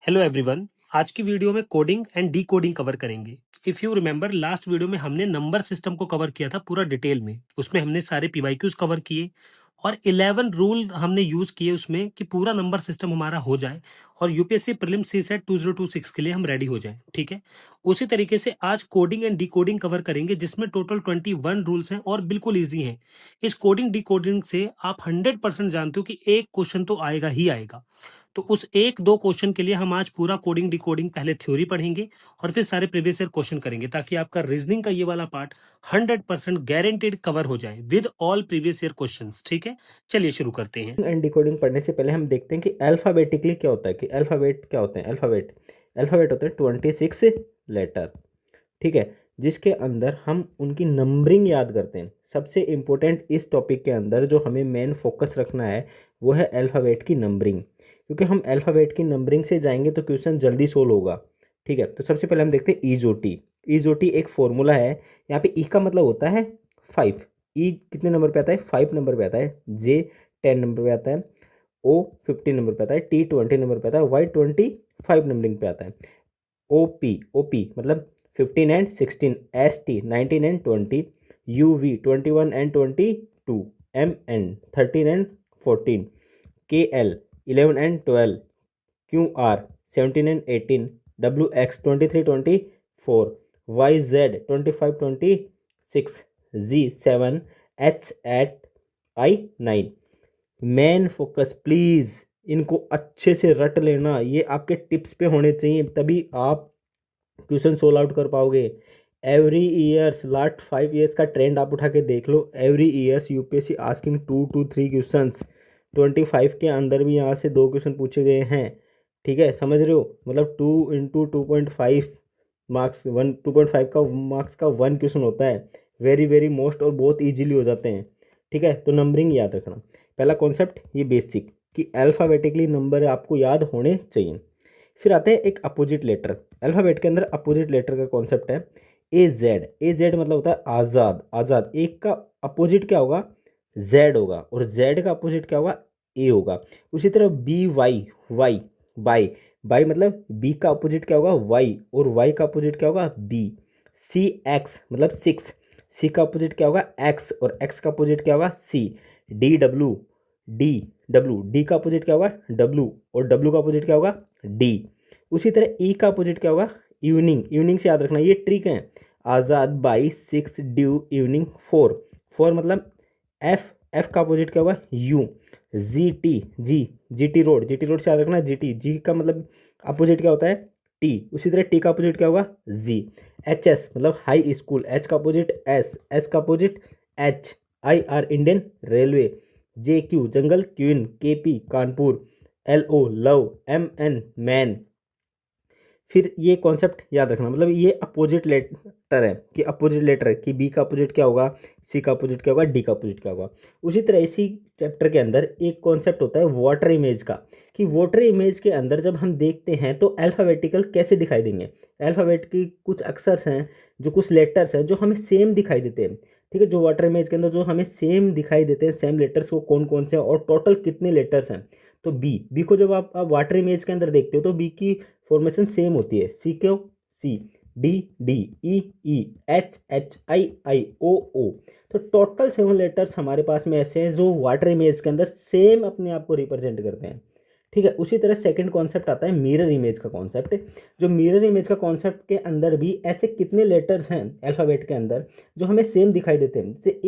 Hello everyone. आज की video में coding and decoding cover करेंगे। If you remember last video में हमने नंबर सिस्टम को कवर किया था पूरा डिटेल में। उसमें हमने सारे पीवाईक्यूज कवर किए और 11 रूल हमने यूज किए उसमें कि पूरा नंबर सिस्टम हमारा हो जाए और यूपीएससी प्रीलिम सीसेट 2026 के लिए हम रेडी हो जाएं। ठीक है, उसी तरीके से आज coding and decoding cover करेंगे जिसमें टोटल 21 रूल्स हैं और बिल्कुल ईजी हैं। इस कोडिंग डी कोडिंग से आप 100% जानते हो कि एक क्वेश्चन तो आएगा ही आएगा। तो उस एक दो क्वेश्चन के लिए हम आज पूरा कोडिंग डिकोडिंग पहले थ्योरी पढ़ेंगे और फिर सारे प्रीवियस ईयर क्वेश्चन करेंगे ताकि आपका रीजनिंग का ये वाला पार्ट 100% गारंटेड कवर हो जाए with all previous year questions. ठीक है, चलिए शुरू करते हैं। एंड डिकोडिंग पढ़ने से पहले हम देखते हैं कि अल्फ़ाबेटिकली क्या होता है। कि अल्फ़ाबेट क्या होते हैं। अल्फ़ाबेट होते हैं 26 लेटर। ठीक है, जिसके अंदर हम उनकी नंबरिंग याद करते हैं। सबसे इम्पोर्टेंट इस टॉपिक के अंदर जो हमें मेन फोकस रखना है वो है अल्फ़ाबेट की नंबरिंग, क्योंकि हम अल्फ़ाबेट की नंबरिंग से जाएंगे तो क्वेश्चन जल्दी सोल्व होगा। ठीक है, तो सबसे पहले हम देखते हैं ईजोटी। ईजोटी एक फॉर्मूला है। यहाँ पे ई का मतलब होता है 5। ई कितने नंबर पे आता है? 5 नंबर पे आता है। जे 10 नंबर पे आता है। ओ 15 नंबर पे आता है। टी 20 नंबर पे आता है। वाई 25 नंबरिंग पे आता है। ओ पी मतलब 15 and 16। S T 19 and 20। U V 21 and 22। M N 13 and 14। K L 11 and 12। Q R 17 and 18। W X 23 24। Y Z 25 26। G 7। H eight I 9। Main focus please इनको अच्छे से रट लेना। ये आपके टिप्स पे होने चाहिए, तभी आप क्वेश्चन सोल्व आउट कर पाओगे। एवरी ईयर्स लास्ट 5 ईयर्स का ट्रेंड आप उठा के देख लो। Every years UPSC asking 2 to 3 questions. 25 के अंदर भी यहाँ से 2 क्वेश्चन पूछे गए हैं। ठीक है, समझ रहे हो? मतलब 2 into 2.5 मार्क्स, 2.5 का मार्क्स का 1 क्वेश्चन होता है। वेरी वेरी मोस्ट और बहुत ईजिली हो जाते हैं। ठीक है, तो नंबरिंग याद रखना। पहला कॉन्सेप्ट ये बेसिक कि अल्फ़ाबेटिकली नंबर आपको याद होने चाहिए। फिर आते हैं एक अपोजिट लेटर। अल्फ़ाबेट के अंदर अपोजिट लेटर का कॉन्सेप्ट है ए जेड। ए जेड मतलब होता है आज़ाद। आज़ाद एक का अपोजिट क्या होगा? जेड होगा। और जेड का अपोजिट क्या होगा? ए होगा। उसी तरह B Y Y by by मतलब बी का अपोजिट क्या होगा? वाई। और वाई का अपोजिट क्या होगा? बी। सी एक्स मतलब 6। सी का अपोजिट क्या होगा? एक्स। और एक्स का अपोजिट क्या होगा? C. D W D W D का अपोजिट क्या होगा? डब्ल्यू। और डब्ल्यू का अपोजिट क्या होगा? डी। उसी तरह ई का अपोजिट क्या होगा? इवनिंग। इवनिंग से याद रखना, ये ट्रिक है। आज़ाद बाई 6 ड्यू इवनिंग 4। 4 मतलब एफ। एफ का अपोजिट क्या होगा? You. G T G T road. G T road से याद रखना जी टी। जी का मतलब अपोजिट क्या होता है? टी। उसी तरह टी का अपोजिट क्या होगा? जी। एच एस मतलब हाई स्कूल। एच का अपोजिट एस। एस का opposite H. I R Indian railway. J Q jungle queen. K P Kanpur. L O love. M N man. फिर ये कॉन्सेप्ट याद रखना, मतलब ये अपोजिट लेटर है कि अपोजिट लेटर है कि बी का अपोजिट क्या होगा? सी का अपोजिट क्या होगा? डी का अपोजिट क्या होगा? उसी तरह इसी चैप्टर के अंदर एक कॉन्सेप्ट होता है वाटर इमेज का, कि वाटर इमेज के अंदर जब हम देखते हैं तो अल्फ़ाबेटिकल कैसे दिखाई देंगे। अल्फ़ाबेट की कुछ अक्षर्स हैं, जो कुछ लेटर्स हैं जो हमें सेम दिखाई देते हैं। ठीक है, जो वाटर इमेज के अंदर जो हमें सेम दिखाई देते हैं, सेम लेटर्स, वो कौन कौन से हैं और टोटल कितने लेटर्स हैं। तो बी को जब आप वाटर इमेज के अंदर देखते हो तो बी की फॉर्मेशन सेम होती है। सी क्यों? C. D D. E E. H H. I I. O O. तो टोटल 7 लेटर्स हमारे पास में ऐसे हैं जो वाटर इमेज के अंदर सेम अपने आप को रिप्रेजेंट करते हैं। ठीक है, उसी तरह सेकंड कॉन्सेप्ट आता है मिरर इमेज का कॉन्सेप्ट। जो मिरर इमेज का कॉन्सेप्ट के अंदर भी ऐसे कितने लेटर्स हैं अल्फ़ाबेट के अंदर जो हमें सेम दिखाई देते हैं। जैसे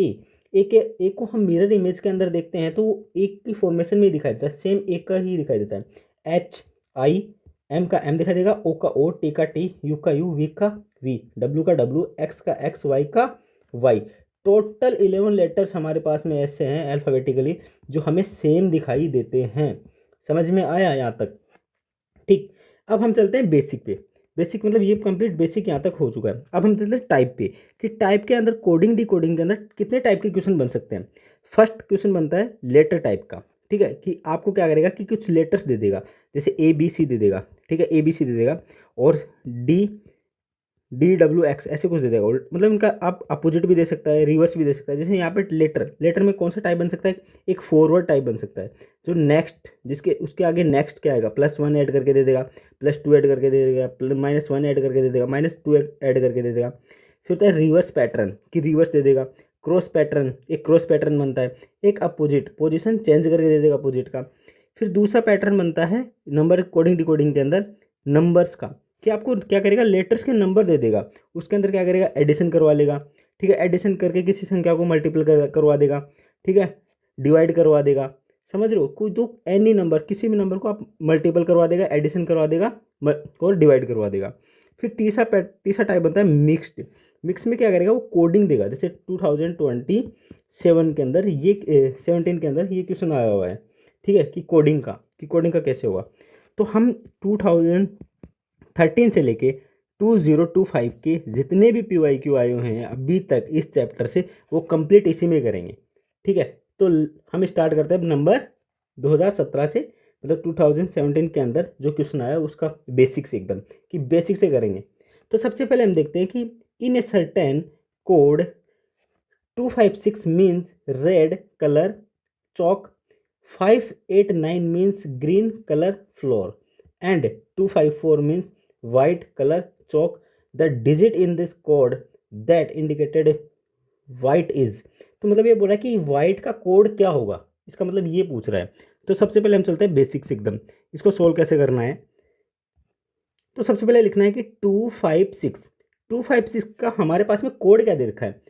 ए को हम मिरर इमेज के अंदर देखते हैं तो वो एक की फॉर्मेशन में ही दिखाई देता है, सेम एक का ही दिखाई देता है। H I. एम का एम दिखाई देगा। ओ का ओ। टी का टी। यू का यू। वी का वी। डब्ल्यू का डब्ल्यू। एक्स का एक्स। वाई का वाई। टोटल 11 लेटर्स हमारे पास में ऐसे हैं अल्फ़ाबेटिकली जो हमें सेम दिखाई देते हैं। समझ में आया यहाँ तक? ठीक, अब हम चलते हैं बेसिक पे। बेसिक मतलब ये कंप्लीट बेसिक यहाँ तक हो चुका है। अब हम चलते हैं टाइप पे, कि टाइप के अंदर कोडिंग डी कोडिंग के अंदर कितने टाइप के क्वेश्चन बन सकते हैं। फर्स्ट क्वेश्चन बनता है लेटर टाइप का। ठीक है, कि आपको क्या करेगा कि कुछ लेटर्स दे देगा, जैसे ए बी सी दे देगा। ठीक है, ए बी सी दे देगा और डी DWX ऐसे कुछ दे देगा, मतलब इनका आप अपोजिट भी दे सकता है, रिवर्स भी दे सकता है। जैसे यहाँ पे लेटर, लेटर में कौन सा टाइप बन सकता है, एक फॉरवर्ड टाइप बन सकता है। जो नेक्स्ट, जिसके उसके आगे नेक्स्ट क्या आएगा, +1 ऐड करके दे देगा, +2 ऐड करके दे देगा, -1 ऐड करके दे देगा, -2 ऐड करके दे देगा। फिर होता है रिवर्स पैटर्न, कि रिवर्स दे देगा। क्रॉस पैटर्न, एक क्रॉस पैटर्न बनता है। एक अपोजिट, पोजिशन चेंज करके दे देगा अपोजिट का। फिर दूसरा पैटर्न बनता है नंबर कोडिंग डिकोडिंग के अंदर, नंबर्स का, कि आपको क्या करेगा, लेटर्स के नंबर दे देगा, उसके अंदर क्या करेगा, एडिशन करवा लेगा। ठीक है, एडिशन करके किसी संख्या को मल्टीपल करवा देगा। ठीक है, डिवाइड करवा देगा। समझ रहे हो, कोई तो एनी नंबर, किसी भी नंबर को आप मल्टीपल करवा देगा, एडिशन करवा देगा और डिवाइड करवा देगा। फिर तीसरा टाइप बनता है मिक्स्ड। मिक्स में क्या करेगा, वो कोडिंग देगा। जैसे 2027 के अंदर ये 17 के अंदर ये क्वेश्चन आया हुआ है। ठीक है, कि कोडिंग का कैसे होगा। तो हम 2013 से लेके 2025 के जितने भी PYQ आए हुए हैं अभी तक इस चैप्टर से, वो कंप्लीट इसी में करेंगे। ठीक है, तो हम स्टार्ट करते हैं नंबर 2017 से, मतलब 2017 के अंदर जो क्वेश्चन आया उसका बेसिक से, एकदम कि बेसिक से करेंगे। तो सबसे पहले हम देखते हैं कि in a certain code 256 means red colour chalk, 589 means green color floor, and 254 means white color chalk. The digit in this code that indicated white is, तो मतलब ये बोल रहा है कि white का कोड क्या होगा, इसका मतलब ये पूछ रहा है। तो सबसे पहले हम चलते हैं बेसिक्स एकदम, इसको सोल्व कैसे करना है। तो सबसे पहले लिखना है कि 256 का हमारे पास में कोड क्या दे रखा है,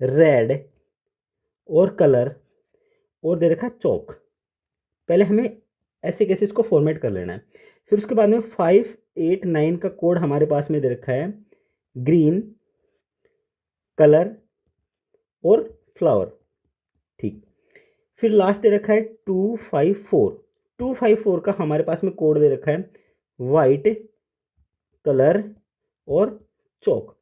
रेड और कलर और दे रखा है चौक। पहले हमें ऐसे कैसे इसको फॉर्मेट कर लेना है। फिर उसके बाद में 589 का कोड हमारे पास में दे रखा है, ग्रीन कलर और फ्लावर। ठीक, फिर लास्ट दे रखा है 254 का हमारे पास में कोड दे रखा है, वाइट कलर और चौक।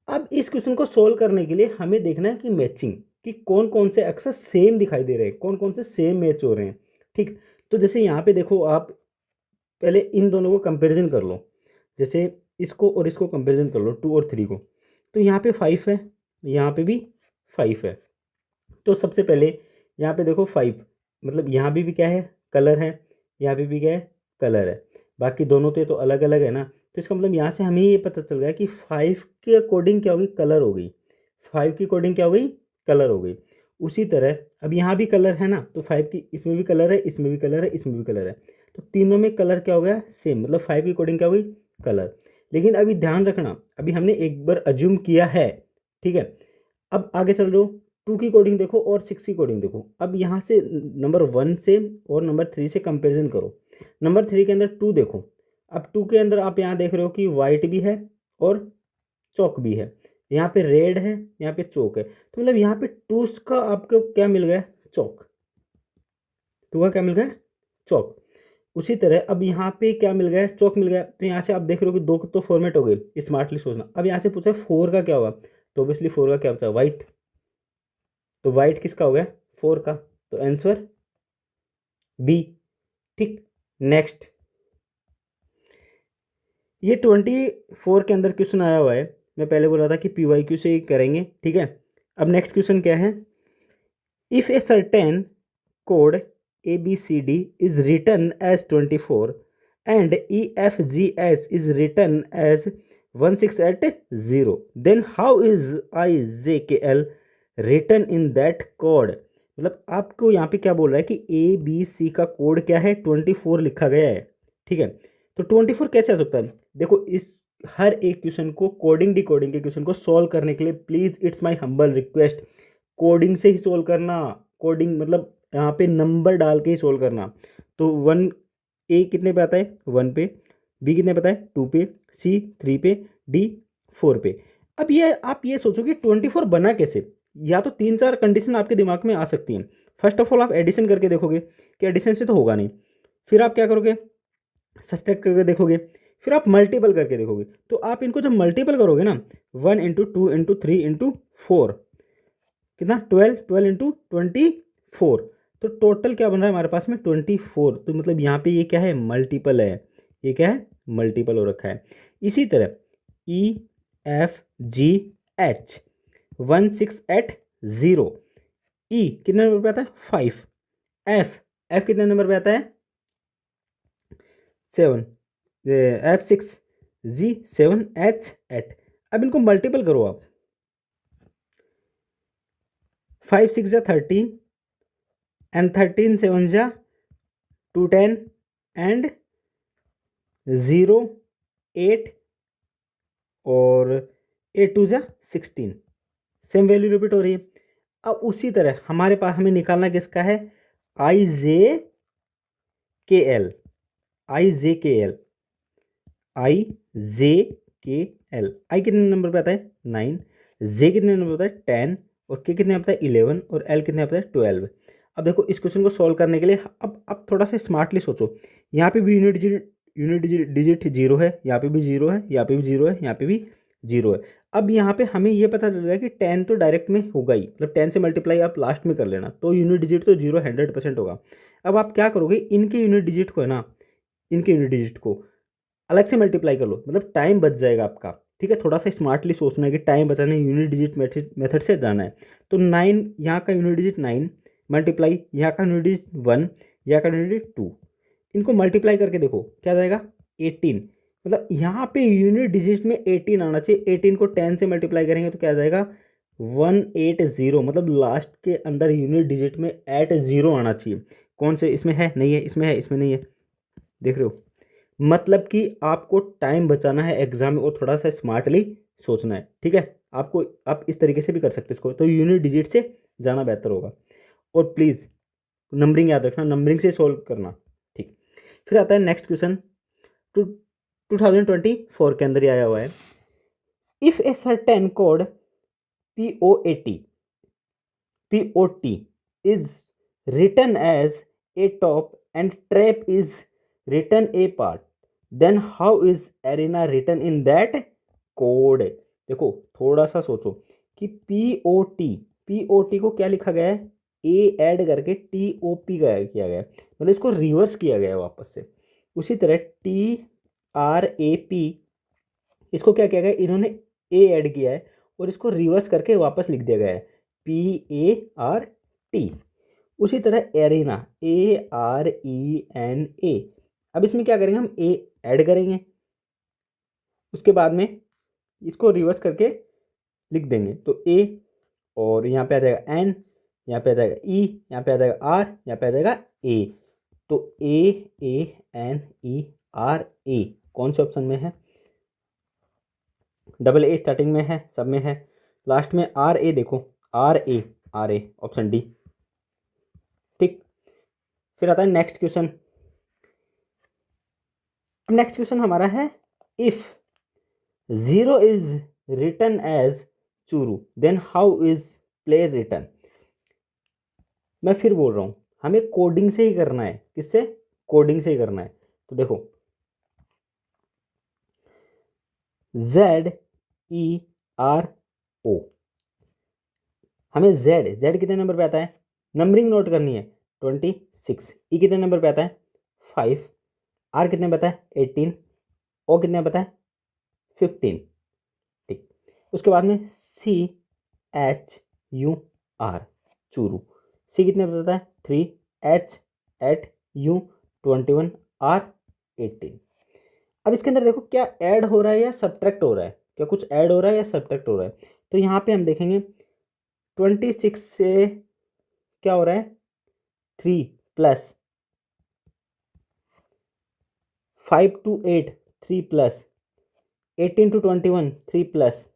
अब इस क्वेश्चन को सोल्व करने के लिए हमें देखना है कि मैचिंग, कि कौन कौन से अक्सर सेम दिखाई दे रहे हैं, कौन कौन से सेम मैच हो रहे हैं। ठीक, तो जैसे यहाँ पे देखो, आप पहले इन दोनों को कंपैरिजन कर लो। जैसे इसको और इसको कंपैरिजन कर लो, 2 और 3 को। तो यहाँ पे 5 है, यहाँ पे भी 5 है। तो सबसे पहले यहाँ पे देखो 5, मतलब यहाँ भी क्या है, कलर है, यहाँ पे भी क्या है, कलर है। बाकी दोनों तो ये तो अलग अलग है ना। तो इसका मतलब यहाँ से हमें ये पता चल गया कि 5 के अकॉर्डिंग क्या होगी, कलर हो गई। 5 की अकॉर्डिंग क्या हो गई, कलर हो गई। उसी तरह अब यहाँ भी कलर है ना, तो 5 की इसमें भी कलर है, इसमें भी कलर है, इसमें भी कलर है। तो तीनों में कलर क्या हो गया, सेम, मतलब 5 की अकॉर्डिंग क्या हो गई, कलर। लेकिन अभी ध्यान रखना, अभी हमने एक बार अज्यूम किया है। ठीक है, अब आगे चल रहे हो, 2 की कोडिंग देखो और 6 की कोडिंग देखो। अब यहाँ से नंबर 1 से और नंबर 3 से कंपैरिजन करो। नंबर 3 के अंदर 2 देखो। अब 2 के अंदर आप यहाँ देख रहे हो कि वाइट भी है और चौक भी है। यहाँ पे रेड है, यहाँ पे चौक है। तो मतलब यहाँ पे 2 का आपको क्या मिल गया, चौक। 2 का क्या मिल गया, चौक। उसी तरह अब यहाँ पे क्या मिल गया, चौक मिल गया। तो यहाँ से आप देख रहे हो कि 2 तो फॉर्मेट हो गए, स्मार्टली सोचना। अब यहाँ से पूछा 4 का क्या होगा, तो ऑब्वियसली 4 का क्या होता है, वाइट। तो वाइट किसका हो गया, 4 का। तो आंसर बी। ठीक, नेक्स्ट, ये 24 के अंदर क्वेश्चन आया हुआ है। मैं पहले बोल रहा था कि PYQ से ही करेंगे। ठीक है, अब नेक्स्ट क्वेश्चन क्या है, if A certain code ABCD is written as 24 and EFGH is written as 1680, then how is IJKL written in that code। मतलब आपको यहाँ पे क्या बोल रहा है कि ABC का कोड क्या है, 24 लिखा गया है। ठीक है, तो 24 कैसे आ सकता है। देखो, इस हर एक क्वेश्चन को, कोडिंग डिकोडिंग के क्वेश्चन को सॉल्व करने के लिए please it's my humble request, coding से ही सॉल्व करना। कोडिंग मतलब यहाँ पे नंबर डाल के ही सोल्व करना। तो 1 A कितने पे आता है, 1 पे, B कितने पे आता है, 2 पे, C 3 पे, D 4 पे। अब ये आप ये सोचो कि 24 बना कैसे। या तो 3-4 कंडीशन आपके दिमाग में आ सकती हैं। फर्स्ट ऑफ ऑल आप एडिशन करके देखोगे कि एडिशन से तो होगा नहीं। फिर आप क्या करोगे, सब्ट्रैक्ट करके देखोगे। फिर आप मल्टीपल करके देखोगे। तो आप इनको जब मल्टीपल करोगे ना, 1 इंटू 2 इंटू 3 इंटू 4, कितना, 12 इंटू 24। तो टोटल क्या बन रहा है हमारे पास में, 24। तो मतलब यहाँ पे ये क्या है, मल्टीपल है। ये क्या है, मल्टीपल हो रखा है। इसी तरह FGH 1680। E कितने नंबर पे आता है 5। F कितने नंबर पे आता है 7। F6 G 7H8। अब इनको मल्टीपल करो आप, 5 6 जा 13 एंड 13 7 जा 210 एंड 0 8 और 8 2 जा 16। सेम वैल्यू रिपीट हो रही है। अब उसी तरह हमारे पास हमें निकालना किसका है IJKL। IJKL आई कितने नंबर पे आता है 9, जे कितने नंबर पे आता है 10 और के कितने आता है 11 और एल कितने आता है 12। अब देखो इस क्वेश्चन को सॉल्व करने के लिए अब थोड़ा सा स्मार्टली सोचो। यहाँ पे भी यूनिट डिजिट जीरो है, यहाँ पे भी जीरो है, यहाँ पे भी जीरो है, यहाँ पे भी जीरो है। अब यहाँ पे हमें ये पता चल रहा है कि 10 तो डायरेक्ट में होगा ही, मतलब 10 से मल्टीप्लाई आप लास्ट में कर लेना, तो यूनिट डिजिट तो जीरो 100% होगा। अब आप क्या करोगे, इनके यूनिट डिजिट को है ना, इनके यूनिट डिजिट को अलग से मल्टीप्लाई कर लो, मतलब टाइम बच जाएगा आपका। ठीक है, थोड़ा सा स्मार्टली सोचना है कि टाइम बचाने यूनिट डिजिट मेथड से जाना है। तो 9 यहाँ का यूनिट डिजिट 9 मल्टीप्लाई यहाँ का यूनिट डिजिट 1, यहाँ का यूनिट डिजिट 2, इनको मल्टीप्लाई करके देखो क्या जाएगा 18। मतलब यहाँ पे यूनिट डिजिट में 18 आना चाहिए। 18 को 10 से मल्टीप्लाई करेंगे तो क्या जाएगा 180, मतलब लास्ट के अंदर यूनिट डिजिट में 80 आना चाहिए। कौन से इसमें है, नहीं है, इसमें है, इसमें नहीं है, देख रहे हो। मतलब कि आपको टाइम बचाना है एग्जाम में और थोड़ा सा स्मार्टली सोचना है। ठीक है, आपको आप इस तरीके से भी कर सकते हो इसको, तो यूनिट डिजिट से जाना बेहतर होगा। और प्लीज़ नंबरिंग याद रखना, नंबरिंग से सोल्व करना। ठीक, फिर आता है नेक्स्ट क्वेश्चन 2024 के अंदर ही आया हुआ है। If A certain code POT is written as a top and trap is written a part, then how is arena written in that code। देखो थोड़ा सा सोचो कि POT को क्या लिखा गया है, ए ऐड करके TOP किया गया है, मतलब इसको रिवर्स किया गया है वापस से। उसी तरह TRAP इसको क्या किया गया, इन्होंने ए ऐड किया है और इसको रिवर्स करके वापस लिख दिया गया है PART। उसी तरह एरिना ARENA। अब इसमें क्या करेंगे, हम ए ऐड करेंगे, उसके बाद में इसको रिवर्स करके लिख देंगे, तो ए और यहाँ पे आ जाएगा एन, यहाँ पे आ जाएगा ई, यहाँ पे आ जाएगा आर, यहाँ पे आ जाएगा ए। तो AANERA कौन से ऑप्शन में है, डबल ए स्टार्टिंग में है, सब में है, लास्ट में RA देखो, RA ऑप्शन डी। ठीक, फिर आता है नेक्स्ट क्वेश्चन। नेक्स्ट क्वेश्चन हमारा है इफ 0 इज रिटन एज चूरू then how is player written. मैं फिर बोल रहा हूं, हमें कोडिंग से ही करना है। किससे, कोडिंग से ही करना है। तो देखो ZERO, हमें Z कितने नंबर पे आता है, नंबरिंग नोट करनी है 26। ई कितने नंबर पे आता है 5, आर कितने पता है 18, ओ कितने पता है 15। ठीक, उसके बाद में CHUR चूरू, सी कितने पता है 3, HU 21, R 18। अब इसके अंदर देखो क्या ऐड हो रहा है या सब्ट्रैक्ट हो रहा है, क्या कुछ ऐड हो रहा है या सब्ट्रैक्ट हो रहा है। तो यहाँ पे हम देखेंगे 26 से क्या हो रहा है 3 plus 5 to 8 3 plus 18 to 21 3 plus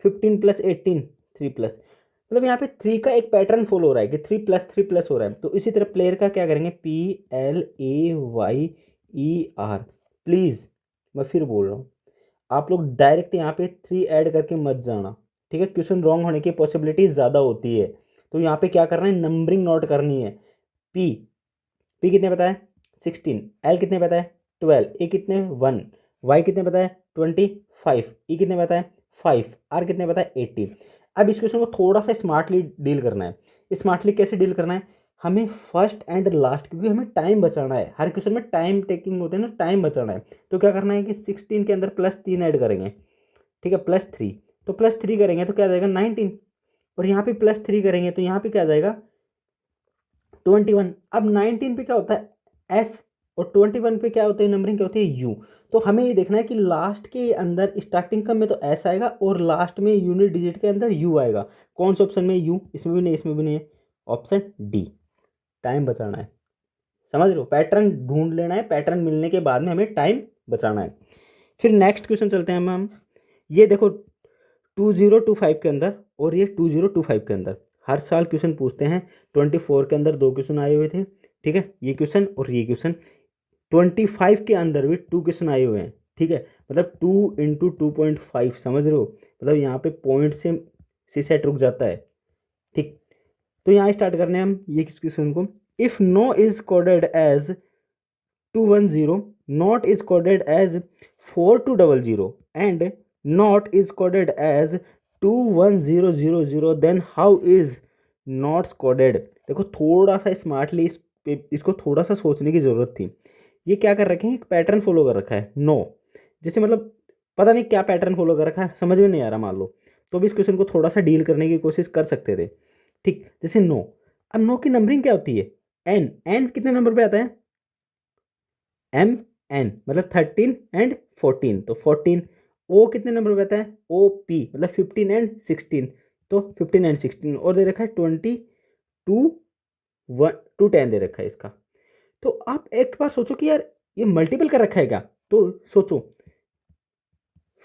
15 plus 18 3 plus, मतलब यहाँ पे 3 का एक पैटर्न फॉलो हो रहा है कि 3 प्लस हो रहा है। तो इसी तरह प्लेयर का क्या करेंगे PLAYER। प्लीज़ मैं फिर बोल रहा हूँ, आप लोग डायरेक्ट यहाँ पे 3 ऐड करके मत जाना। ठीक है, क्वेश्चन रॉन्ग होने की पॉसिबिलिटी ज़्यादा होती है। तो यहाँ पे क्या करना है, नंबरिंग नोट करनी है। P कितने पता है 16, L कितने पता है 12, ए कितने 1, वाई कितने पता है 25, ई कितने पता है 5, आर कितने पता है 18। अब इस क्वेश्चन को थोड़ा सा स्मार्टली डील करना है। स्मार्टली कैसे डील करना है, हमें फर्स्ट एंड लास्ट, क्योंकि हमें टाइम बचाना है, हर क्वेश्चन में टाइम टेकिंग होते हैं ना, टाइम बचाना है। तो क्या करना है कि 16 के अंदर +3 ऐड करेंगे, ठीक है, +3, तो +3 करेंगे तो क्या आ जाएगा 19, और यहाँ पे +3 करेंगे तो यहाँ पे क्या आ जाएगा 21। अब 19 पे क्या होता है एस, और 21 पे क्या होता है नंबरिंग क्या होती है यू। तो हमें ये देखना है कि लास्ट के अंदर स्टार्टिंग का में तो एस आएगा और लास्ट में यूनिट डिजिट के अंदर यू आएगा। कौन से ऑप्शन में यू, इसमें भी नहीं इसमें भी नहीं है, ऑप्शन डी। टाइम बचाना है, समझ रहे हो, पैटर्न ढूंढ लेना है, पैटर्न मिलने के बाद में हमें टाइम बचाना है। फिर नेक्स्ट क्वेश्चन चलते हैं हम ये देखो 2025 के अंदर और ये 2025 के अंदर हर साल क्वेश्चन पूछते हैं। 24 के अंदर 2 क्वेश्चन आए हुए थे, ठीक है, ये क्वेश्चन और ये क्वेश्चन। 25 के अंदर भी 2 क्वेश्चन आए हुए हैं, ठीक है, मतलब 2 × 2.5, समझ रहे हो, मतलब यहाँ पे पॉइंट से सी सेट रुक जाता है, ठीक। तो यहाँ स्टार्ट करने हैं हम ये किस क्वेश्चन को। If no is coded as 210, not is coded as 4200 and not is coded as 21000, then how is knots coded. देखो थोड़ा सा स्मार्टली इसको थोड़ा सा सोचने की ज़रूरत थी। ये क्या कर रखे हैं, एक पैटर्न फॉलो कर रखा है नो, जैसे मतलब पता नहीं क्या पैटर्न फॉलो कर रखा है, समझ में नहीं आ रहा मान लो, तो भी इस क्वेश्चन को थोड़ा सा डील करने की कोशिश कर सकते थे, ठीक। जैसे नो, अब नो की नंबरिंग क्या होती है एन, एन कितने नंबर पे आता है एम एन, मतलब 13 एंड 14, तो 14। ओ कितने नंबर पे आता है ओ पी, मतलब 15 एंड 16, तो 15 एंड 16, और दे रखा है 20 टू 10 दे रखा है इसका। तो आप एक बार सोचो कि यार ये मल्टीपल कर रखा है क्या, तो सोचो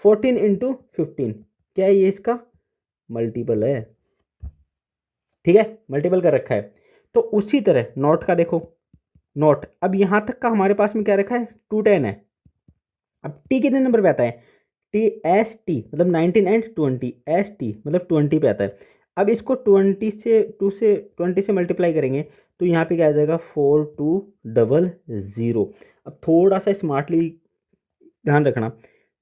14 × 15, क्या है ये इसका मल्टीपल है, ठीक है, मल्टीपल कर रखा है। तो उसी तरह नॉट का देखो, नॉट अब यहाँ तक का हमारे पास में क्या रखा है 210 है। अब टी कितने नंबर पे आता है टी, एस टी मतलब 19 एंड 20, एस टी मतलब 20 पे आता है। अब इसको 20 से मल्टीप्लाई करेंगे तो यहाँ पे क्या आ जाएगा 4200। अब थोड़ा सा स्मार्टली ध्यान रखना,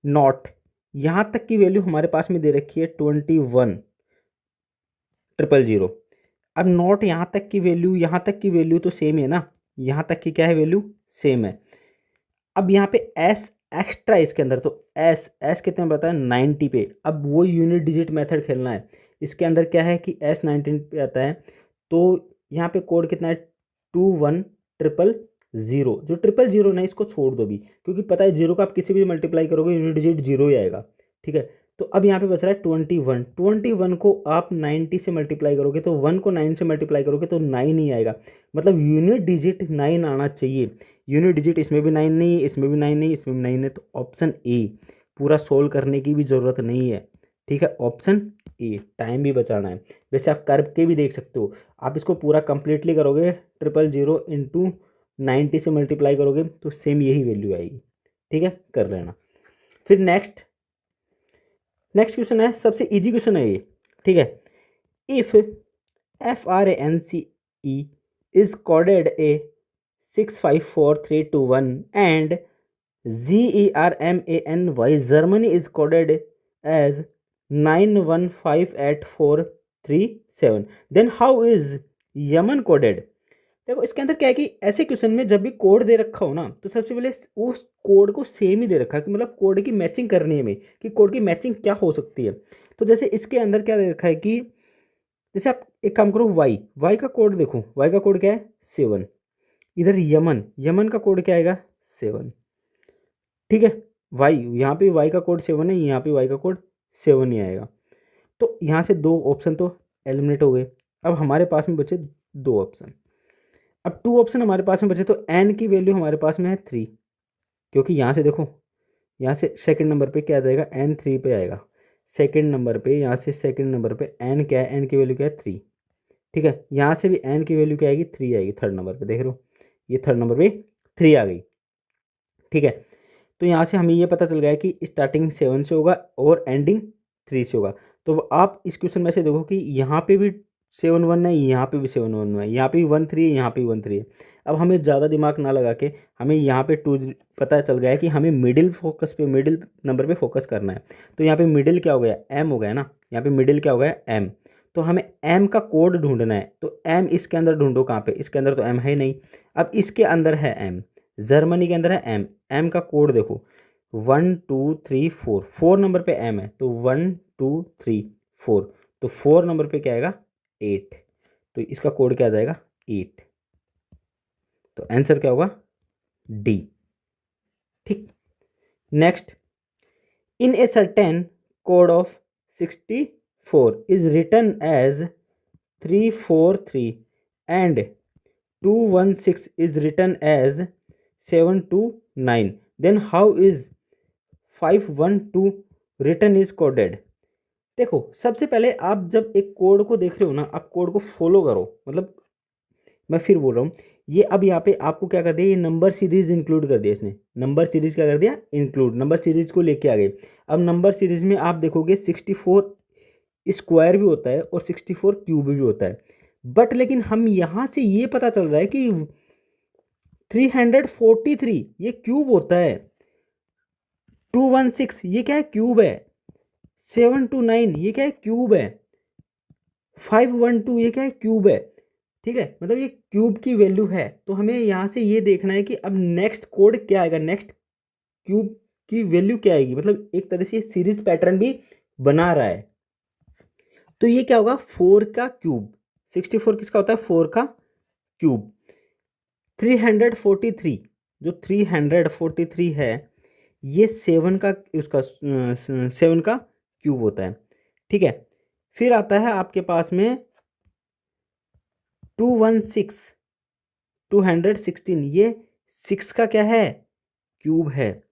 नॉट यहाँ तक की वैल्यू हमारे पास में दे रखी है 21,000। अब नॉट यहाँ तक की वैल्यू, यहाँ तक की वैल्यू तो सेम है ना, यहाँ तक की क्या है वैल्यू सेम है। अब यहाँ पे एस एक्स्ट्रा इसके अंदर, तो एस एस कितने में बताया 90 पे। अब वो यूनिट डिजिट मेथड खेलना है, इसके अंदर क्या है कि एस 19 पे आता है, तो यहाँ पे कोड कितना है 21,000। जो 000 ना इसको छोड़ दो भी, क्योंकि पता है जीरो का आप किसी भी मल्टीप्लाई करोगे यूनिट डिजिट जीरो ही आएगा, ठीक है। तो अब यहाँ पे बच रहा है 21 को आप 90 से मल्टीप्लाई करोगे तो 1 को 9 से मल्टीप्लाई करोगे तो 9 ही आएगा, मतलब यूनिट डिजिट 9 आना चाहिए। यूनिट डिजिट इसमें भी 9 नहीं, इसमें भी 9 नहीं, इसमें भी 9 है, तो ऑप्शन ए, पूरा सोल्व करने की भी ज़रूरत नहीं है, ठीक है, ऑप्शन ए। टाइम भी बचाना है, वैसे आप करके भी देख सकते हो, आप इसको पूरा कंप्लीटली करोगे 000 × 90 से मल्टीप्लाई करोगे तो सेम यही वैल्यू आएगी, ठीक है, कर लेना। फिर नेक्स्ट क्वेश्चन है, सबसे इजी क्वेश्चन है ये, ठीक है। If FRANCE is coded a 654321 and GERMANY Germany is coded as 915847, then how is Yemen coded। देखो इसके अंदर क्या है कि ऐसे क्वेश्चन में जब भी कोड दे रखा हो ना, तो सबसे पहले उस कोड को सेम ही दे रखा है, कि मतलब कोड की मैचिंग करनी है हमें कि कोड की मैचिंग क्या हो सकती है। तो जैसे इसके अंदर क्या दे रखा है कि जैसे आप एक काम करो वाई का कोड देखो, वाई का कोड क्या है 7, इधर यमन का कोड क्या आएगा 7, ठीक है। वाई यहाँ पे वाई का कोड 7 है, यहाँ पे वाई का कोड 7 ही आएगा। तो यहाँ से 2 ऑप्शन तो एलिमिनेट हो गए। अब हमारे पास में बचे 2 ऑप्शन। अब 2 ऑप्शन हमारे पास में बचे, तो एन की वैल्यू हमारे पास में है 3, क्योंकि यहाँ से देखो, यहाँ से सेकंड नंबर पे क्या आ जाएगा एन 3 पे आएगा, सेकंड नंबर पे, यहाँ से सेकंड नंबर पे एन क्या है, एन की वैल्यू क्या है 3, ठीक है। यहाँ से भी एन की वैल्यू क्या आएगी 3 आएगी, थर्ड नंबर पे देख रहे हो, ये थर्ड नंबर पे 3 आ गई, ठीक है। तो यहाँ से हमें ये पता चल गया कि स्टार्टिंग 7 से होगा और एंडिंग 3 से होगा। तो आप इस क्वेश्चन में से देखो कि यहाँ पे भी 7 1 है, यहाँ पे भी 7 1 है, यहाँ पे भी 1 3 है, यहाँ पे भी 1 3 है। अब हमें ज़्यादा दिमाग ना लगा के हमें यहाँ पे 2 पता चल गया है कि हमें मिडिल नंबर पे फोकस करना है। तो यहाँ पे मिडिल क्या हो गया एम हो गया ना, यहाँ पे मिडिल क्या हो गया एम, तो हमें एम का कोड ढूंढना है। तो एम इसके अंदर ढूंढो, कहाँ पे, इसके अंदर तो एम है नहीं। अब इसके अंदर है एम, जर्मनी के अंदर है एम, एम का कोड देखो 1 2 3 4, 4 नंबर पे m है तो 1 2 3 4, तो 4 नंबर पे क्या आएगा 8, तो इसका कोड क्या आ जाएगा 8, तो आंसर क्या होगा डी। ठीक। Next, in a certain code of 64 is written as 343 and 216 is written as 729, then how is 512 written is coded? देखो, सबसे पहले आप जब एक कोड को देख रहे हो ना, आप कोड को फॉलो करो। मतलब मैं फिर बोल रहा हूँ, ये अब यहाँ पे आपको क्या कर दिया, ये नंबर सीरीज इंक्लूड कर दिया इसने। नंबर सीरीज क्या कर दिया, इंक्लूड, नंबर सीरीज को लेके आ गए। अब नंबर सीरीज में आप देखोगे 64 स्क्वायर भी होता है और 64 क्यूब भी होता है, बट लेकिन हम यहाँ से ये पता चल रहा है कि 343 ये क्यूब होता है, 216 ये क्या है क्यूब है, 729 ये क्या है क्यूब है, 512 ये क्या है क्यूब है। ठीक है, मतलब ये क्यूब की वैल्यू है। तो हमें यहाँ से ये देखना है कि अब नेक्स्ट कोड क्या आएगा, नेक्स्ट क्यूब की वैल्यू क्या आएगी। मतलब एक तरह से सीरीज पैटर्न भी बना रहा है। तो ये क्या होगा 4 का क्यूब, 64 किसका होता है 4 का क्यूब। 343 जो 343 है ये 7 का, उसका 7 का क्यूब होता है। ठीक है, फिर आता है आपके पास में 216 216 ये 6 का क्या है क्यूब है।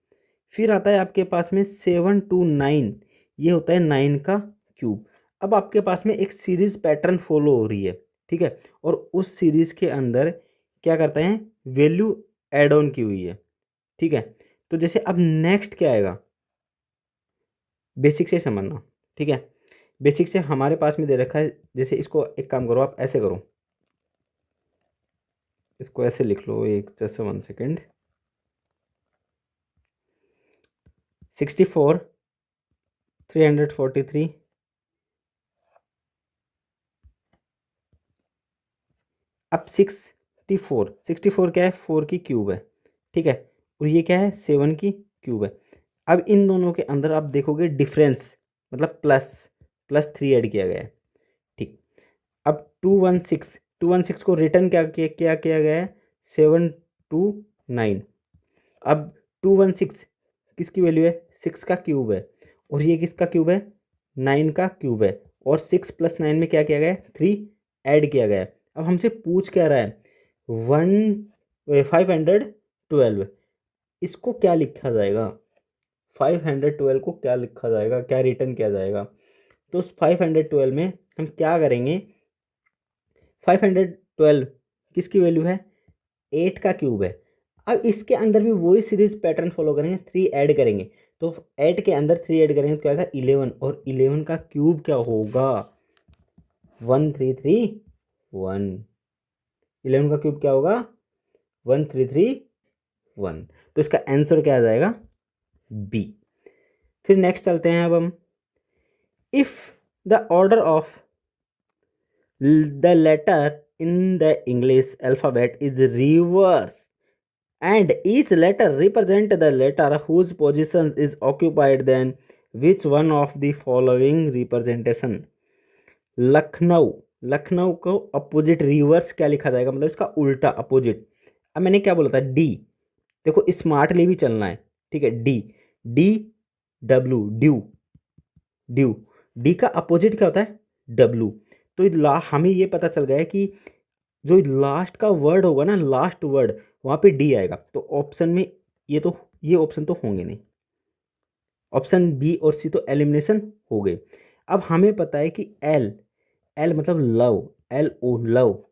फिर आता है आपके पास में 729 ये होता है 9 का क्यूब। अब आपके पास में एक सीरीज पैटर्न फॉलो हो रही है। ठीक है, और उस सीरीज के अंदर क्या करते हैं, वैल्यू ऐड ऑन की हुई है। ठीक है, तो जैसे अब नेक्स्ट क्या आएगा, बेसिक से समझना। ठीक है, बेसिक से हमारे पास में दे रखा है, जैसे इसको एक काम करो, आप ऐसे करो, इसको ऐसे लिख लो, एक जैसे 1 सेकेंड, 64 343 अब 64 क्या है 4 की क्यूब है। ठीक है, और ये क्या है 7 की क्यूब है। अब इन दोनों के अंदर आप देखोगे डिफरेंस, मतलब प्लस प्लस 3 ऐड किया गया है। ठीक, अब 216 को रिटर्न क्या किया गया है 729। अब 216 किसकी वैल्यू है 6 का क्यूब है, और ये किसका क्यूब है 9 का क्यूब है, और 6 + 9 में क्या किया गया है 3 ऐड किया गया है। अब हमसे पूछ क्या रहा है 512, इसको क्या लिखा जाएगा, 512 को क्या लिखा जाएगा, क्या रिटर्न किया जाएगा। तो उस 512 में हम क्या करेंगे, 512 किसकी वैल्यू है 8 का क्यूब है। अब इसके अंदर भी वही सीरीज पैटर्न फॉलो करेंगे, 3 ऐड करेंगे, तो 8 के अंदर 3 ऐड करेंगे तो क्या होगा 11, और 11 का क्यूब क्या होगा 1331। 11 का क्यूब क्या होगा 1331, तो इसका आंसर क्या आ जाएगा बी। फिर नेक्स्ट चलते हैं अब हम, if the order of the letter in the English alphabet is reverse and each letter represent the letter whose position is occupied, then which one of the following representation। Lucknow को opposite reverse क्या लिखा जाएगा, मतलब इसका उल्टा opposite. अब मैंने क्या बोला था डी, देखो स्मार्टली भी चलना है। ठीक है, D D W due due, D का अपोजिट क्या होता है डब्ल्यू। तो हमें ये पता चल गया है कि जो लास्ट का वर्ड होगा ना, लास्ट वर्ड वहाँ पे डी आएगा। तो ऑप्शन में ये ऑप्शन तो होंगे नहीं, ऑप्शन बी और सी तो एलिमिनेशन हो गए। अब हमें पता है कि एल मतलब लव, LO लव,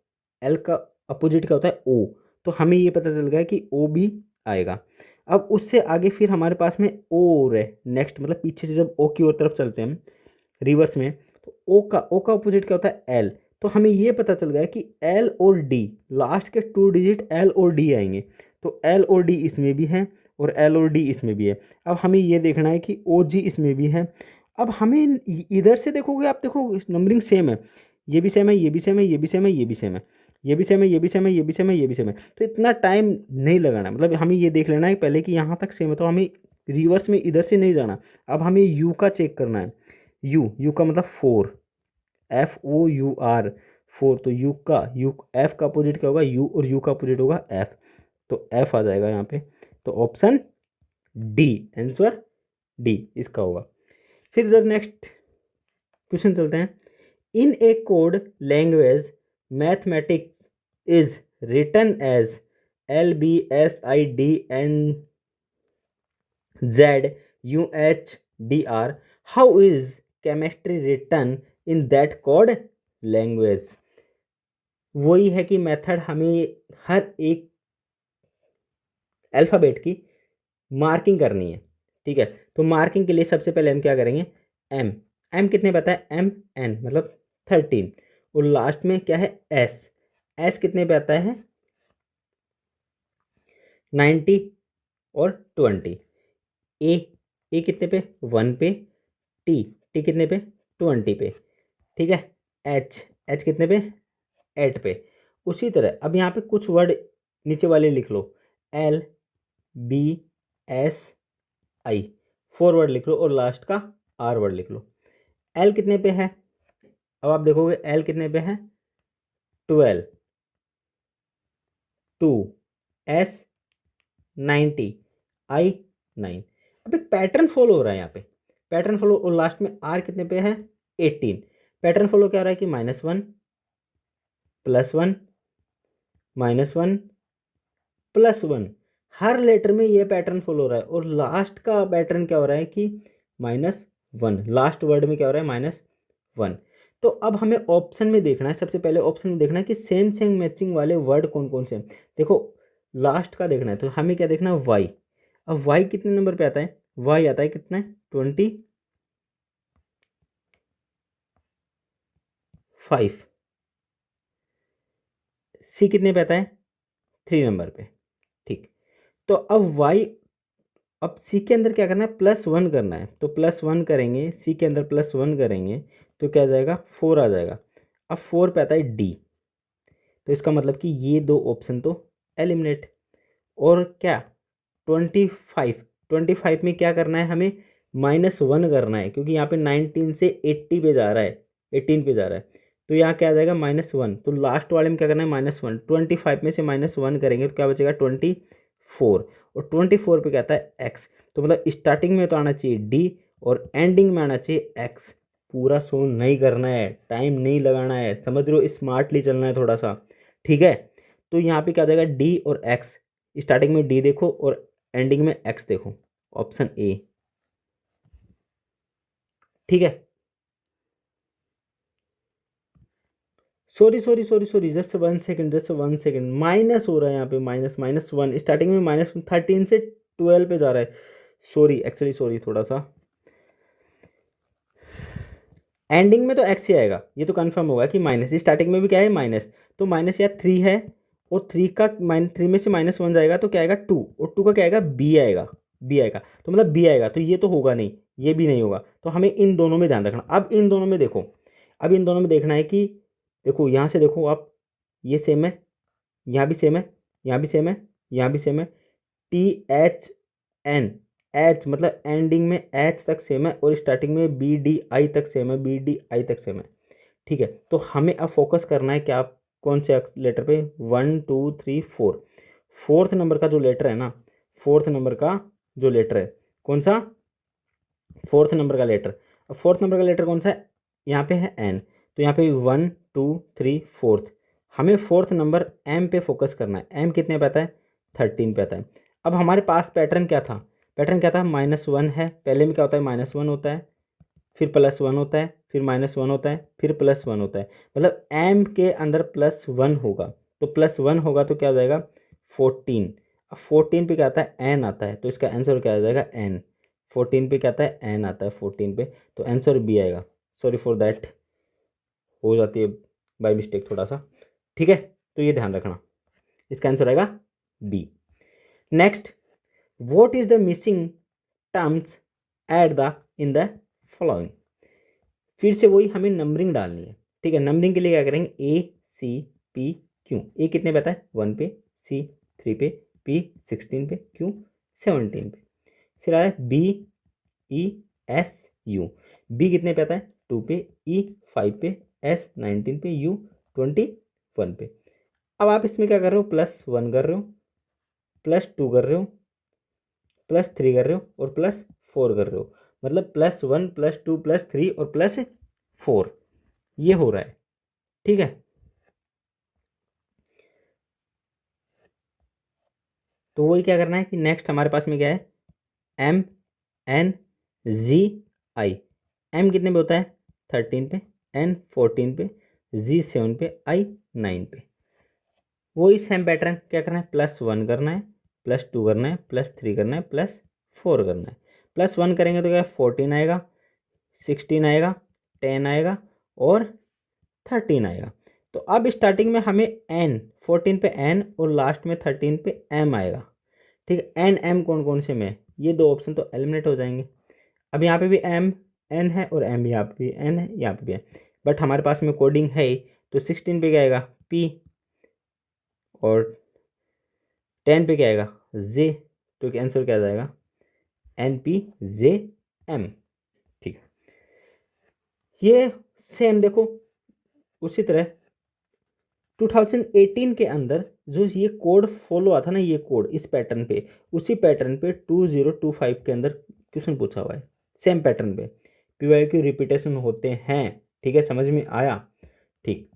एल का अपोजिट क्या होता है ओ, तो हमें ये पता चल गया कि ओ भी आएगा। अब उससे आगे फिर हमारे पास में ओ है नेक्स्ट, मतलब पीछे से जब ओ की ओर तरफ चलते हैं हम रिवर्स में, तो ओ का अपोजिट क्या होता है एल। तो हमें ये पता चल गया कि एल और डी, लास्ट के 2 डिजिट एल और डी आएंगे, तो एल और डी इसमें भी है और एल और डी इसमें भी है। अब हमें ये देखना है कि ओ जी इसमें भी है। अब हमें इधर से देखोगे, आप देखो नंबरिंग सेम है, ये भी सेम है, ये भी सेम है, ये भी सेम है, ये भी सेम है, ये भी सेम है, ये भी सेम है, ये भी सेम है, ये भी सेम है। तो इतना टाइम नहीं लगाना, मतलब हमें ये देख लेना है पहले कि यहाँ तक सेम है, तो हमें रिवर्स में इधर से नहीं जाना। अब हमें यू का चेक करना है। यू का मतलब 4, FOUR 4। तो यू एफ का अपोजिट क्या होगा, यू, और यू का अपोजिट होगा एफ। तो एफ आ जाएगा यहाँ पे। तो ऑप्शन डी, आंसर डी इसका होगा। फिर इधर नेक्स्ट क्वेश्चन चलते हैं। In a code language mathematics is written as LBSIDNZUHDR, how is chemistry written in that code language? वही है कि मेथड हमें हर एक अल्फ़ाबेट की मार्किंग करनी है। ठीक है, तो मार्किंग के लिए सबसे पहले हम क्या करेंगे, एम कितने पता है, MN मतलब 13, और लास्ट में क्या है एस कितने पे आता है 90 और 20। ए कितने पे 1 पे, टी कितने पे 20 पे। ठीक है, एच कितने पे 8 पे। उसी तरह अब यहाँ पे कुछ वर्ड नीचे वाले लिख लो, LBSI 4 वर्ड लिख लो, और लास्ट का R वर्ड लिख लो। एल कितने पे है, अब आप देखोगे एल कितने पे है 12, 2, S 90, I 9। अब एक पैटर्न फॉलो हो रहा है यहाँ पे, पैटर्न फॉलो, और लास्ट में R कितने पे है 18। पैटर्न फॉलो क्या हो रहा है कि -1 +1 -1 +1, हर लेटर में ये पैटर्न फॉलो हो रहा है। और लास्ट का पैटर्न क्या हो रहा है कि -1, लास्ट वर्ड में क्या हो रहा है -1। तो अब हमें ऑप्शन में देखना है, सबसे पहले ऑप्शन में देखना है कि सेम सेम मैचिंग वाले वर्ड कौन कौन से हैं। देखो लास्ट का देखना है, तो हमें क्या देखना है वाई। अब वाई कितने नंबर पे आता है, वाई आता है कितना है 25। सी कितने पे आता है 3 नंबर पे। ठीक, तो अब वाई, अब सी के अंदर क्या करना है +1 करना है, तो +1 करेंगे, सी के अंदर +1 करेंगे तो क्या आ जाएगा 4 आ जाएगा। अब 4 पे आता है डी, तो इसका मतलब कि ये दो ऑप्शन तो एलिमिनेट। और क्या 25 में क्या करना है हमें -1 करना है, क्योंकि यहाँ पे 19 से 80 पे जा रहा है, 18 पे जा रहा है। तो यहाँ क्या आ जाएगा -1, तो लास्ट वाले में क्या करना है -1। 25 में से -1 करेंगे तो क्या बचेगा 24, और 24 पे क्या आता है एक्स। तो मतलब स्टार्टिंग में तो आना चाहिए डी और एंडिंग में आना चाहिए एक्स। पूरा शो नहीं करना है, टाइम नहीं लगाना है, समझ रहे हो, स्मार्टली चलना है थोड़ा सा। ठीक है, तो यहाँ पे क्या आ जाएगा डी और एक्स, स्टार्टिंग में डी देखो और एंडिंग में एक्स देखो, ऑप्शन ए। ठीक है, सॉरी जस्ट 1 सेकेंड, माइनस हो रहा है यहाँ पे, -1, स्टार्टिंग में -13 से 12 पे जा रहा है। सॉरी थोड़ा सा, एंडिंग में तो एक्स ही आएगा, ये तो कंफर्म होगा कि माइनस, स्टार्टिंग में भी क्या है माइनस, तो माइनस या 3 है, और 3 का -3 में से -1 जाएगा तो क्या आएगा 2, और 2 का क्या आएगा बी आएगा, तो मतलब बी आएगा, तो ये तो होगा नहीं, ये भी नहीं होगा। तो हमें इन दोनों में ध्यान रखना। अब इन दोनों में देखो, अब इन दोनों में देखना है कि देखो यहाँ से देखो आप, ये सेम है, यहाँ भी सेम है, यहाँ भी सेम है, यहाँ भी सेम है, THN, एच मतलब एंडिंग में एच तक सेम है, और स्टार्टिंग में BDI तक सेम है, BDI तक सेम है। ठीक है, तो हमें अब फोकस करना है कि आप कौन से लेटर पे, 1 2 3 4, फोर्थ नंबर का जो लेटर है ना, फोर्थ नंबर का जो लेटर है कौन सा, फोर्थ नंबर का लेटर। अब फोर्थ नंबर का लेटर कौन सा है, यहाँ पे है एन, तो यहाँ पे 1 2 3 फोर्थ, हमें फोर्थ नंबर एम पे फोकस करना है। एम कितने पे आता है 13 पे आता है। अब हमारे पास पैटर्न क्या था, -1 है, पहले में क्या होता है -1 होता है, फिर +1 होता है, फिर -1 होता है, फिर +1 होता है, मतलब एम के अंदर +1 होगा, तो +1 होगा तो क्या आ जाएगा 14। अब 14 पे क्या आता है एन आता है, तो इसका आंसर क्या आ जाएगा एन। 14 पे क्या आता है एन आता है 14 पे, तो आंसर बी आएगा। सॉरी फॉर दैट, हो जाती है बाय मिस्टेक थोड़ा सा। ठीक है, तो ये ध्यान रखना, इसका आंसर आएगा B. Next, what is the missing terms at the in the following. फिर से वही हमें नंबरिंग डालनी है। ठीक है, नंबरिंग के लिए क्या करेंगे ACPQ, ए कितने पे आता है 1 पे, C 3 पे, P 16 पे, Q 17 पे। फिर आया BESU। B कितने पे आता है 2 पे, E 5 पे, S 19 पे, U 21 पे। अब आप इसमें क्या कर रहे हो, +1 कर रहे हो, +2 कर रहे हो, +3 कर रहे हो और +4 कर रहे हो। मतलब +1 +2 +3 और +4 ये हो रहा है। ठीक है, तो वही क्या करना है कि नेक्स्ट हमारे पास में क्या है, MNZI। M कितने पे होता है 13 पे, N 14 पे, Z 7 पे, I 9 पे। वही सेम पैटर्न क्या करना है, +1 करना है, +2 करना है, +3 करना है, +4 करना है। +1 करेंगे तो क्या 14 आएगा, 16 आएगा, 10 आएगा और 13 आएगा। तो अब स्टार्टिंग में हमें N 14 पे N और लास्ट में 13 पे M आएगा। ठीक है, N M कौन कौन से में है, ये दो ऑप्शन तो एलिमिनेट हो जाएंगे। अब यहाँ पे भी M N है और M यहाँ पे भी N है, यहाँ पे भी है, बट हमारे पास में कोडिंग है ही, तो 16 पे क्या आएगा P और 10 पे क्या आएगा J, तो आंसर क्या आ जाएगा NPJM। ठीक है, ये सेम देखो उसी तरह 2018 के अंदर जो ये कोड फॉलो आता ना, ये कोड इस पैटर्न पे, उसी पैटर्न पे 2025 के अंदर क्वेश्चन पूछा हुआ है, सेम पैटर्न पे PYQ रिपीटेशन होते हैं। ठीक है, समझ में आया। ठीक,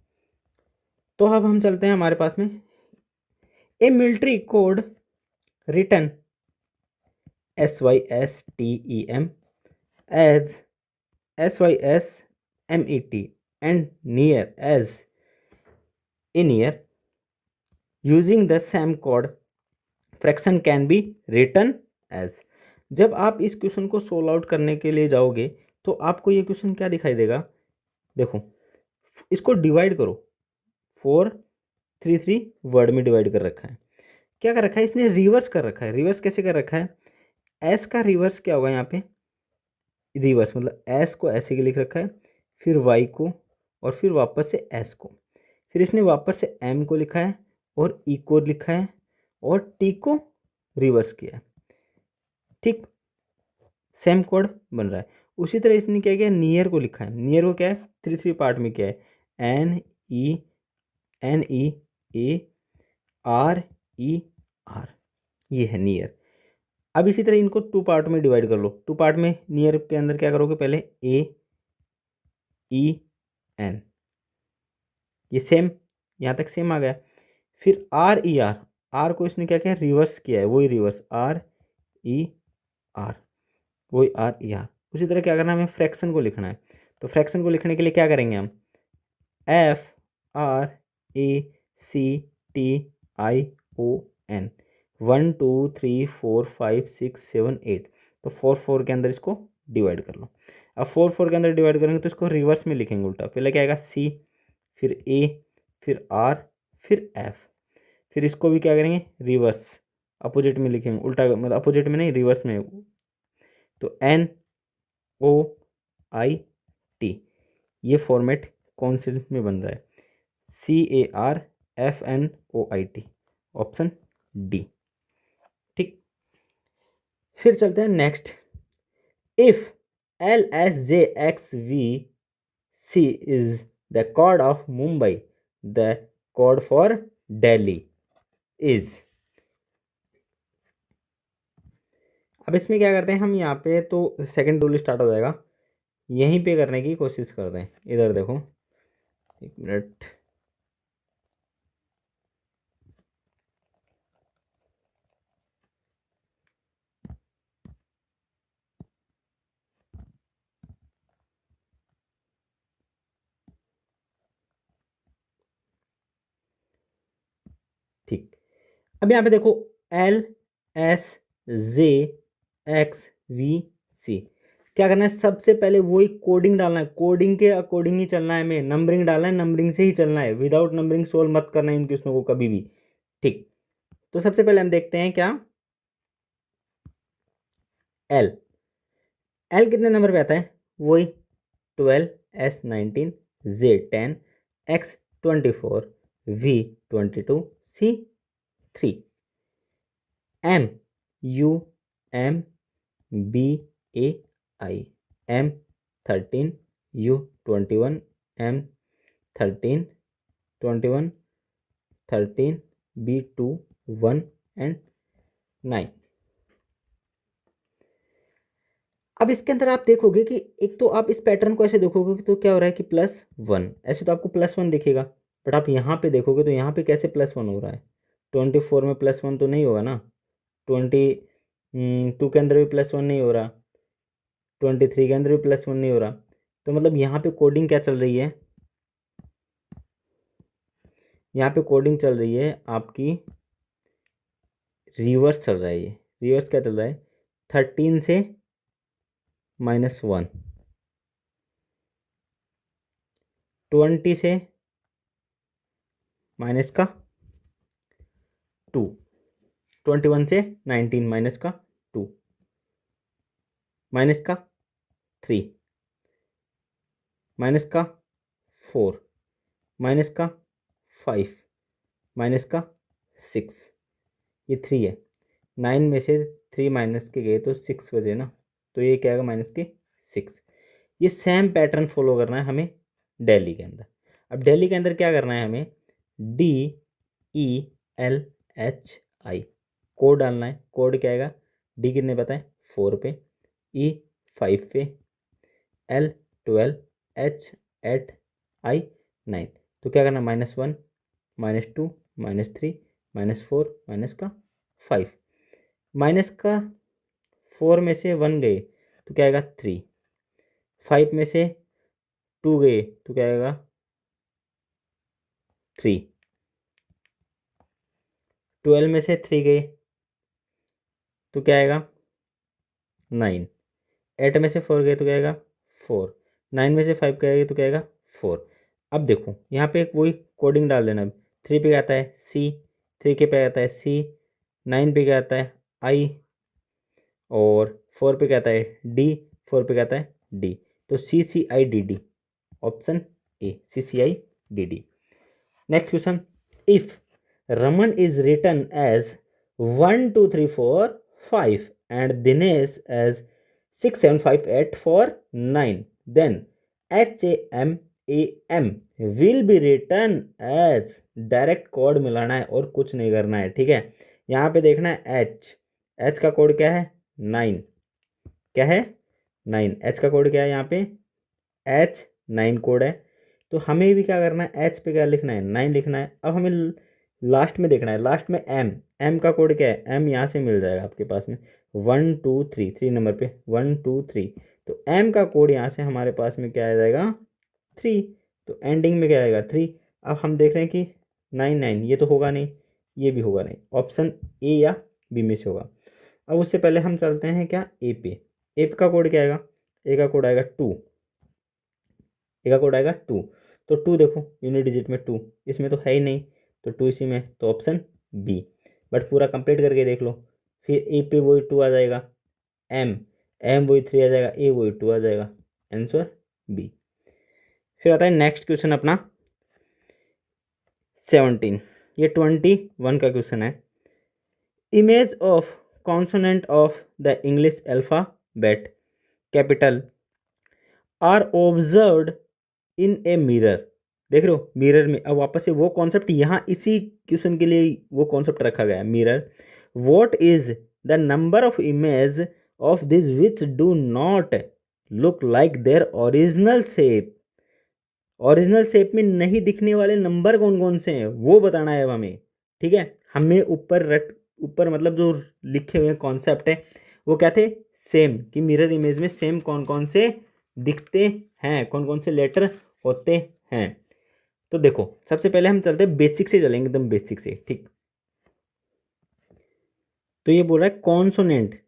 तो अब हम चलते हैं हमारे पास में a military code return SYSTEM as SYSMET and near as in near using the same code fraction can be written as. जब आप इस क्वेश्चन को सोल्व आउट करने के लिए जाओगे तो आपको ये क्वेश्चन क्या दिखाई देगा, देखो इसको डिवाइड करो, 4 3 3 वर्ड में डिवाइड कर रखा है। क्या कर रखा है इसने, रिवर्स कर रखा है। रिवर्स कैसे कर रखा है, एस का रिवर्स क्या होगा यहाँ पे, रिवर्स मतलब एस को ऐसे के लिख रखा है, फिर वाई को और फिर वापस से एस को, फिर इसने वापस से एम को लिखा है और ई को लिखा है और टी को रिवर्स किया है। ठीक, सेम कोड बन रहा है। उसी तरह इसने क्या किया, नियर को लिखा है, नियर को क्या है 3 3 पार्ट में किया है, NEAR, ये है नियर। अब इसी तरह इनको 2 पार्ट में डिवाइड कर लो। 2 पार्ट में नियर के अंदर क्या करोगे, पहले AEN, ये सेम यहाँ तक सेम आ गया। फिर RER, आर को इसने क्या किया रिवर्स किया है, वही रिवर्स RER, वही RER। उसी तरह क्या करना है, हमें फ्रैक्शन को लिखना है। तो फ्रैक्शन को लिखने के लिए क्या करेंगे हम, FRACTION 1 2 3 4 5 6 7 8। तो 4 4 के अंदर इसको डिवाइड कर लो। अब 4 4 के अंदर डिवाइड करेंगे तो इसको रिवर्स में लिखेंगे उल्टा। पहले क्या आएगा C, फिर A, फिर R, फिर F। फिर इसको भी क्या करेंगे रिवर्स, अपोजिट में लिखेंगे, उल्टा मतलब अपोजिट में नहीं रिवर्स में। तो NOIT, ये फॉर्मेट कौन से में बन रहा है, CARFNOIT, ऑप्शन डी। ठीक, फिर चलते हैं next. If LSJXVC is the code of Mumbai, the code for Delhi is. अब इसमें क्या करते हैं हम, यहाँ पे तो सेकंड रूल स्टार्ट हो जाएगा, यहीं पे करने की कोशिश करते हैं। इधर देखो, एक मिनट, ठीक। अब यहाँ पे देखो LSJXVC, क्या करना है, सबसे पहले वही कोडिंग डालना है, कोडिंग के अकॉर्डिंग ही चलना है, हमें नंबरिंग डालना है, नंबरिंग से ही चलना है, विदाउट नंबरिंग सोल्व मत करना है इन क्वेश्चनों को कभी भी। ठीक, तो सबसे पहले हम देखते हैं क्या, एल, एल कितने नंबर पे आता है, वही 12, S 19, J 10, X 24, V 22, C 3, M U M BAI, M13, U21, M13, 21, 13, B2, 1 and 9। अब इसके अंदर आप देखोगे कि एक तो आप इस पैटर्न को ऐसे देखोगे तो क्या हो रहा है कि +1, ऐसे तो आपको +1 दिखेगा, बट आप यहाँ पे देखोगे तो यहाँ पे कैसे +1 हो रहा है। 24 में +1 तो नहीं होगा ना, 22 के अंदर भी +1 नहीं हो रहा, 23 के अंदर भी +1 नहीं हो रहा। तो मतलब यहाँ पे कोडिंग क्या चल रही है, यहाँ पे कोडिंग चल रही है आपकी रिवर्स चल रहा है। ये रिवर्स क्या चल रहा है, 13 से -1, 20 से -2, 21 से 19 -2, -3, -4, -5, -6। ये 3 है, 9 में से 3 माइनस के गए तो 6 बजे ना, तो ये क्या आएगा -6। ये सेम पैटर्न फॉलो करना है हमें दिल्ली के अंदर। अब दिल्ली के अंदर क्या करना है हमें, DELHI कोड डालना है। कोड क्या आएगा, D कितने पता है 4 पे, E 5 पे, L 12, H 8, I 9। तो क्या करना, -1, -2, -3, -4, -5। -4 में से 1 गए तो क्या आएगा 3, 5 में से 2 गए तो क्या आएगा 3, 12 में से 3 गए तो क्या आएगा 9, 8 में से 4 गए तो क्या आएगा 4, 9 में से 5 गए तो क्या आएगा 4। अब देखो यहाँ पे एक वही कोडिंग डाल देना। 3 पे क्या आता है C, 3 के पे आता है C, 9 पे क्या आता है I, और 4 पे क्या आता है D, 4 पे क्या आता है D। तो CCIDD, option A, CCIDD। Next question, if Raman is written as 1 2 3 4 5 and Dinesh as 6 7 5 8 4 9, then HAMAM will be written as, direct code मिलाना है और कुछ नहीं करना है। ठीक है, यहाँ पे देखना है H का कोड क्या है 9, क्या है 9, H का कोड क्या है, यहाँ पे H9 कोड है। तो हमें भी क्या करना है, H पे क्या लिखना है 9 लिखना है। अब हमें लास्ट में देखना है, लास्ट में M का कोड क्या है, M यहाँ से मिल जाएगा आपके पास में 1 2 3, 3 नंबर पे 1 2 3। तो M का कोड यहाँ से हमारे पास में क्या आ जाएगा 3, तो एंडिंग में क्या आएगा 3। अब हम देख रहे हैं कि 9 9 ये तो होगा नहीं, ये भी होगा नहीं, ऑप्शन A या B में से होगा। अब उससे पहले हम चलते हैं क्या A पे। A का कोड क्या आएगा, A का कोड आएगा 2, A का कोड आएगा 2। तो 2 देखो यूनिट डिजिट में 2, इसमें तो है ही नहीं, तो 2 इसी में, तो ऑप्शन B। बट पूरा कंप्लीट करके देख लो, फिर A पे वही 2 आ जाएगा, M वही 3 आ जाएगा, A वही 2 आ जाएगा, आंसर B। फिर आता है नेक्स्ट क्वेश्चन अपना 17, ये 21 का क्वेश्चन है। Image of consonant of the English alphabet capital R observed in a mirror. देख रहे हो मिरर में, अब वापस से वो कॉन्सेप्ट यहाँ इसी क्वेश्चन के लिए वो कॉन्सेप्ट रखा गया है, mirror. What is the number of image of this which do not look like their original shape. Original shape में नहीं दिखने वाले नंबर कौन कौन से हैं वो बताना है अब हमें। ठीक है, हमें ऊपर मतलब जो लिखे हुए कॉन्सेप्ट है वो क्या थे, सेम, कि मिरर इमेज में सेम कौन कौन से दिखते हैं, कौन कौन से लेटर होते हैं। तो देखो सबसे पहले हम चलते हैं बेसिक से, चलेंगे एकदम बेसिक से। ठीक, तो ये बोल रहा है कॉन्सोनेंट।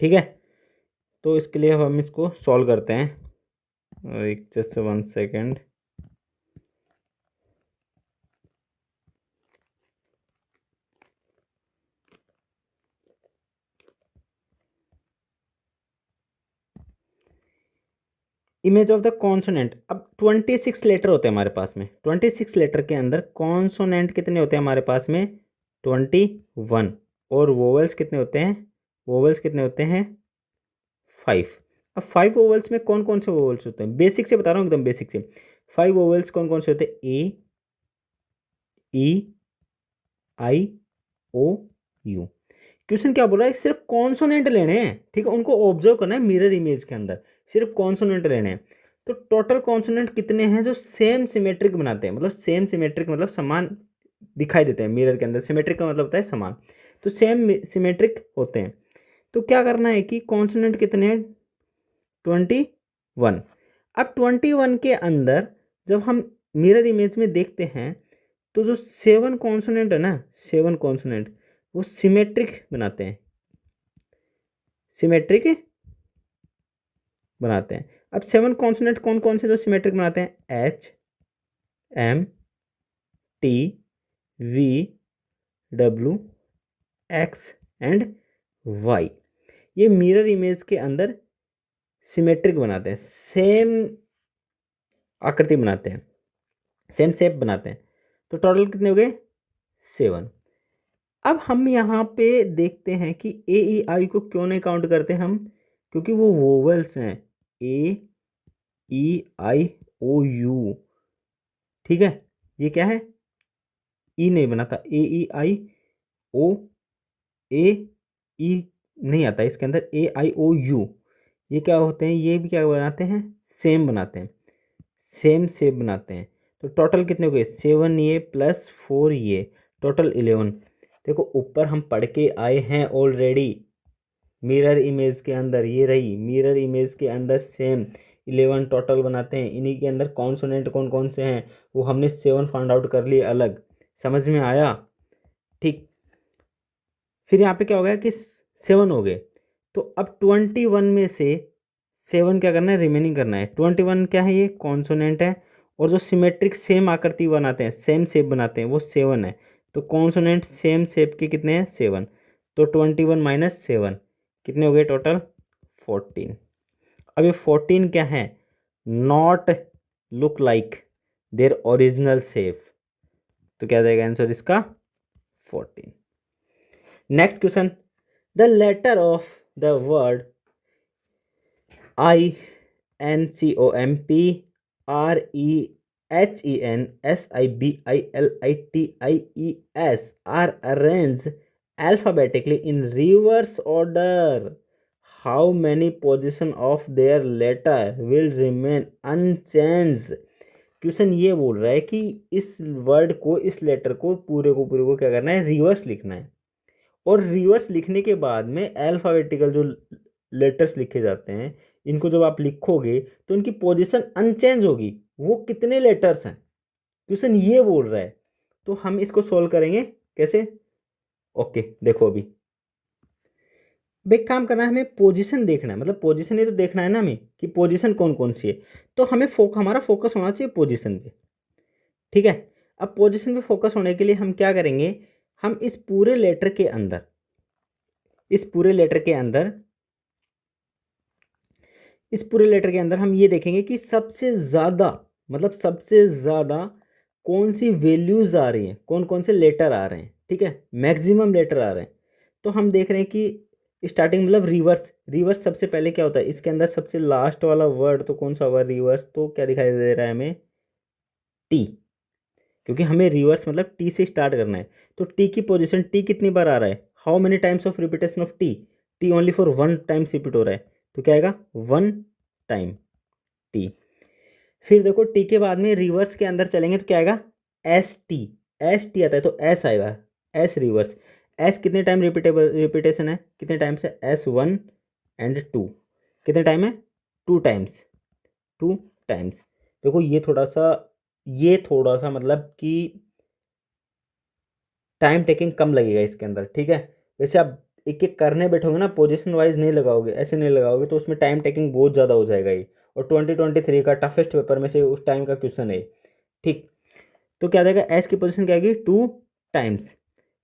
ठीक है, तो इसके लिए हम इसको सॉल्व करते हैं, एक just 1 second. Image of the consonant, अब 26 लेटर होते हैं हमारे पास में, 26 लेटर के अंदर कॉन्सोनेंट कितने होते हैं हमारे पास में 21, और वोवेल्स कितने होते हैं, वोवेल्स कितने होते हैं 5। अब 5 वोवेल्स में कौन कौन से वोवेल्स होते हैं, बेसिक से बता रहा हूँ, एकदम बेसिक से। 5 वोवेल्स कौन कौन से होते हैं, ए, ई, आई, ओ, यू। क्वेश्चन क्या बोल रहा है, सिर्फ कॉन्सोनेंट लेने हैं, ठीक है, उनको ऑब्जर्व करना है मिरर इमेज के अंदर, सिर्फ कॉन्सोनेंट लेने हैं। तो टोटल कॉन्सोनेंट कितने हैं जो सेम सिमेट्रिक बनाते हैं, मतलब सेम सिमेट्रिक मतलब समान दिखाई देते हैं मिरर के अंदर, सिमेट्रिक का मतलब होता है समान, तो सेम सिमेट्रिक होते हैं। तो क्या करना है कि कॉन्सोनेंट कितने हैं, 21। अब 21 के अंदर जब हम मिरर इमेज में देखते हैं तो जो 7 कॉन्सोनेंट है ना, 7 कॉन्सोनेंट वो सिमेट्रिक बनाते हैं, सिमेट्रिक बनाते हैं। अब 7 कॉन्सोनेंट कौन कौन से जो सिमेट्रिक बनाते हैं, H, M, T, V, W, X and Y, ये मिरर इमेज के अंदर सिमेट्रिक बनाते हैं, सेम आकृति बनाते हैं, सेम शेप बनाते हैं। तो टोटल कितने हो गए, 7। अब हम यहाँ पे देखते हैं कि ए, ई, आई को क्यों नहीं काउंट करते हम, क्योंकि वो वोवेल्स हैं, ए, ई, आई, ओ, यू, ठीक है, ये क्या है, ई नहीं बना था, ए, ई, आई, ओ, ए, ई नहीं आता इसके अंदर, ए, आई, ओ, यू, ये क्या होते हैं, ये भी क्या बनाते हैं, सेम बनाते हैं, सेम शेप बनाते हैं। तो टोटल कितने हो गए, 7 ये प्लस 4 ये, टोटल 11। देखो ऊपर हम पढ़ के आए हैं ऑलरेडी, मिरर इमेज के अंदर ये रही, मिरर इमेज के अंदर सेम 11 टोटल बनाते हैं, इन्हीं के अंदर कॉन्सोनेंट कौन कौन से हैं वो हमने 7 फाइंड आउट कर लिए अलग, समझ में आया, ठीक। फिर यहाँ पे क्या हो गया कि 7 हो गए, तो अब 21 में से 7 क्या करना है, रिमेनिंग करना है। 21 क्या है, ये कॉन्सोनेंट है, और जो सिमेट्रिक सेम आकृति बनाते हैं, सेम शेप बनाते हैं, वो 7 है। तो कॉन्सोनेंट सेम शेप के कितने हैं, 7। तो 21 माइनस 7 कितने हो गए टोटल, 14। अब ये 14 क्या है, not look like their original shape, तो क्या जाएगा आंसर इसका, 14। Next question, the letter of the word I, N, C, O, M, P, R, E, H, E, N, S, I, B, I, L, I, T, I, E, S are arranged alphabetically in reverse order. How many position of their letter will remain unchanged? Question ये बोल रहा है कि इस word को, इस letter को पूरे को क्या करना है, रिवर्स लिखना है, और रिवर्स लिखने के बाद में अल्फ़ाबेटिकल जो लेटर्स लिखे जाते हैं, इनको जब आप लिखोगे तो इनकी पोजीशन अनचेंज होगी। वो कितने लेटर्स हैं, क्वेश्चन ये बोल रहा है। तो हम इसको सॉल्व करेंगे कैसे, ओके देखो अभी एक काम करना है, हमें पोजीशन देखना है, मतलब पोजीशन ये तो देखना है ना हमें कि पोजीशन कौन कौन सी है। तो हमें हमारा फोकस होना चाहिए पोजीशन पे, ठीक है। अब पोजीशन पे फोकस होने के लिए हम क्या करेंगे, हम इस पूरे लेटर के अंदर, इस पूरे लेटर के अंदर, इस पूरे लेटर के अंदर हम ये देखेंगे कि सबसे ज़्यादा, मतलब सबसे ज़्यादा कौन सी वैल्यूज़ आ रही हैं, कौन कौन से लेटर आ रहे हैं, ठीक है, मैक्सिमम लेटर आ रहे हैं। तो हम देख रहे हैं कि स्टार्टिंग मतलब रिवर्स, रिवर्स सबसे पहले क्या होता है, इसके अंदर सबसे लास्ट वाला वर्ड तो कौन सा हुआ, रिवर्स, तो क्या दिखाई दे रहा है हमें, टी, क्योंकि हमें रिवर्स मतलब टी से स्टार्ट करना है। तो टी की पोजीशन, टी कितनी बार आ रहा है, how many times of repetition of T, T only for 1 times repeat हो रहा है, तो क्या आएगा 1 टाइम टी। फिर देखो टी के बाद में रिवर्स के अंदर चलेंगे तो क्या आएगा, एस टी, एस टी आता है तो एस आएगा, एस रिवर्स, एस कितने टाइम रिपीटेशन है, कितने टाइम्स है, एस 1 एंड 2, कितने टाइम है, 2 टाइम्स, 2 टाइम्स। देखो ये थोड़ा सा मतलब कि टाइम टेकिंग कम लगेगा इसके अंदर, ठीक है। वैसे आप एक एक करने बैठोगे ना, पोजीशन वाइज नहीं लगाओगे, ऐसे नहीं लगाओगे तो उसमें टाइम टेकिंग बहुत ज़्यादा हो जाएगा ये, और 2023 का टफेस्ट पेपर में से उस टाइम का क्वेश्चन है, ठीक। तो क्या देगा, एस की पोजीशन क्या आएगी, 2 टाइम्स।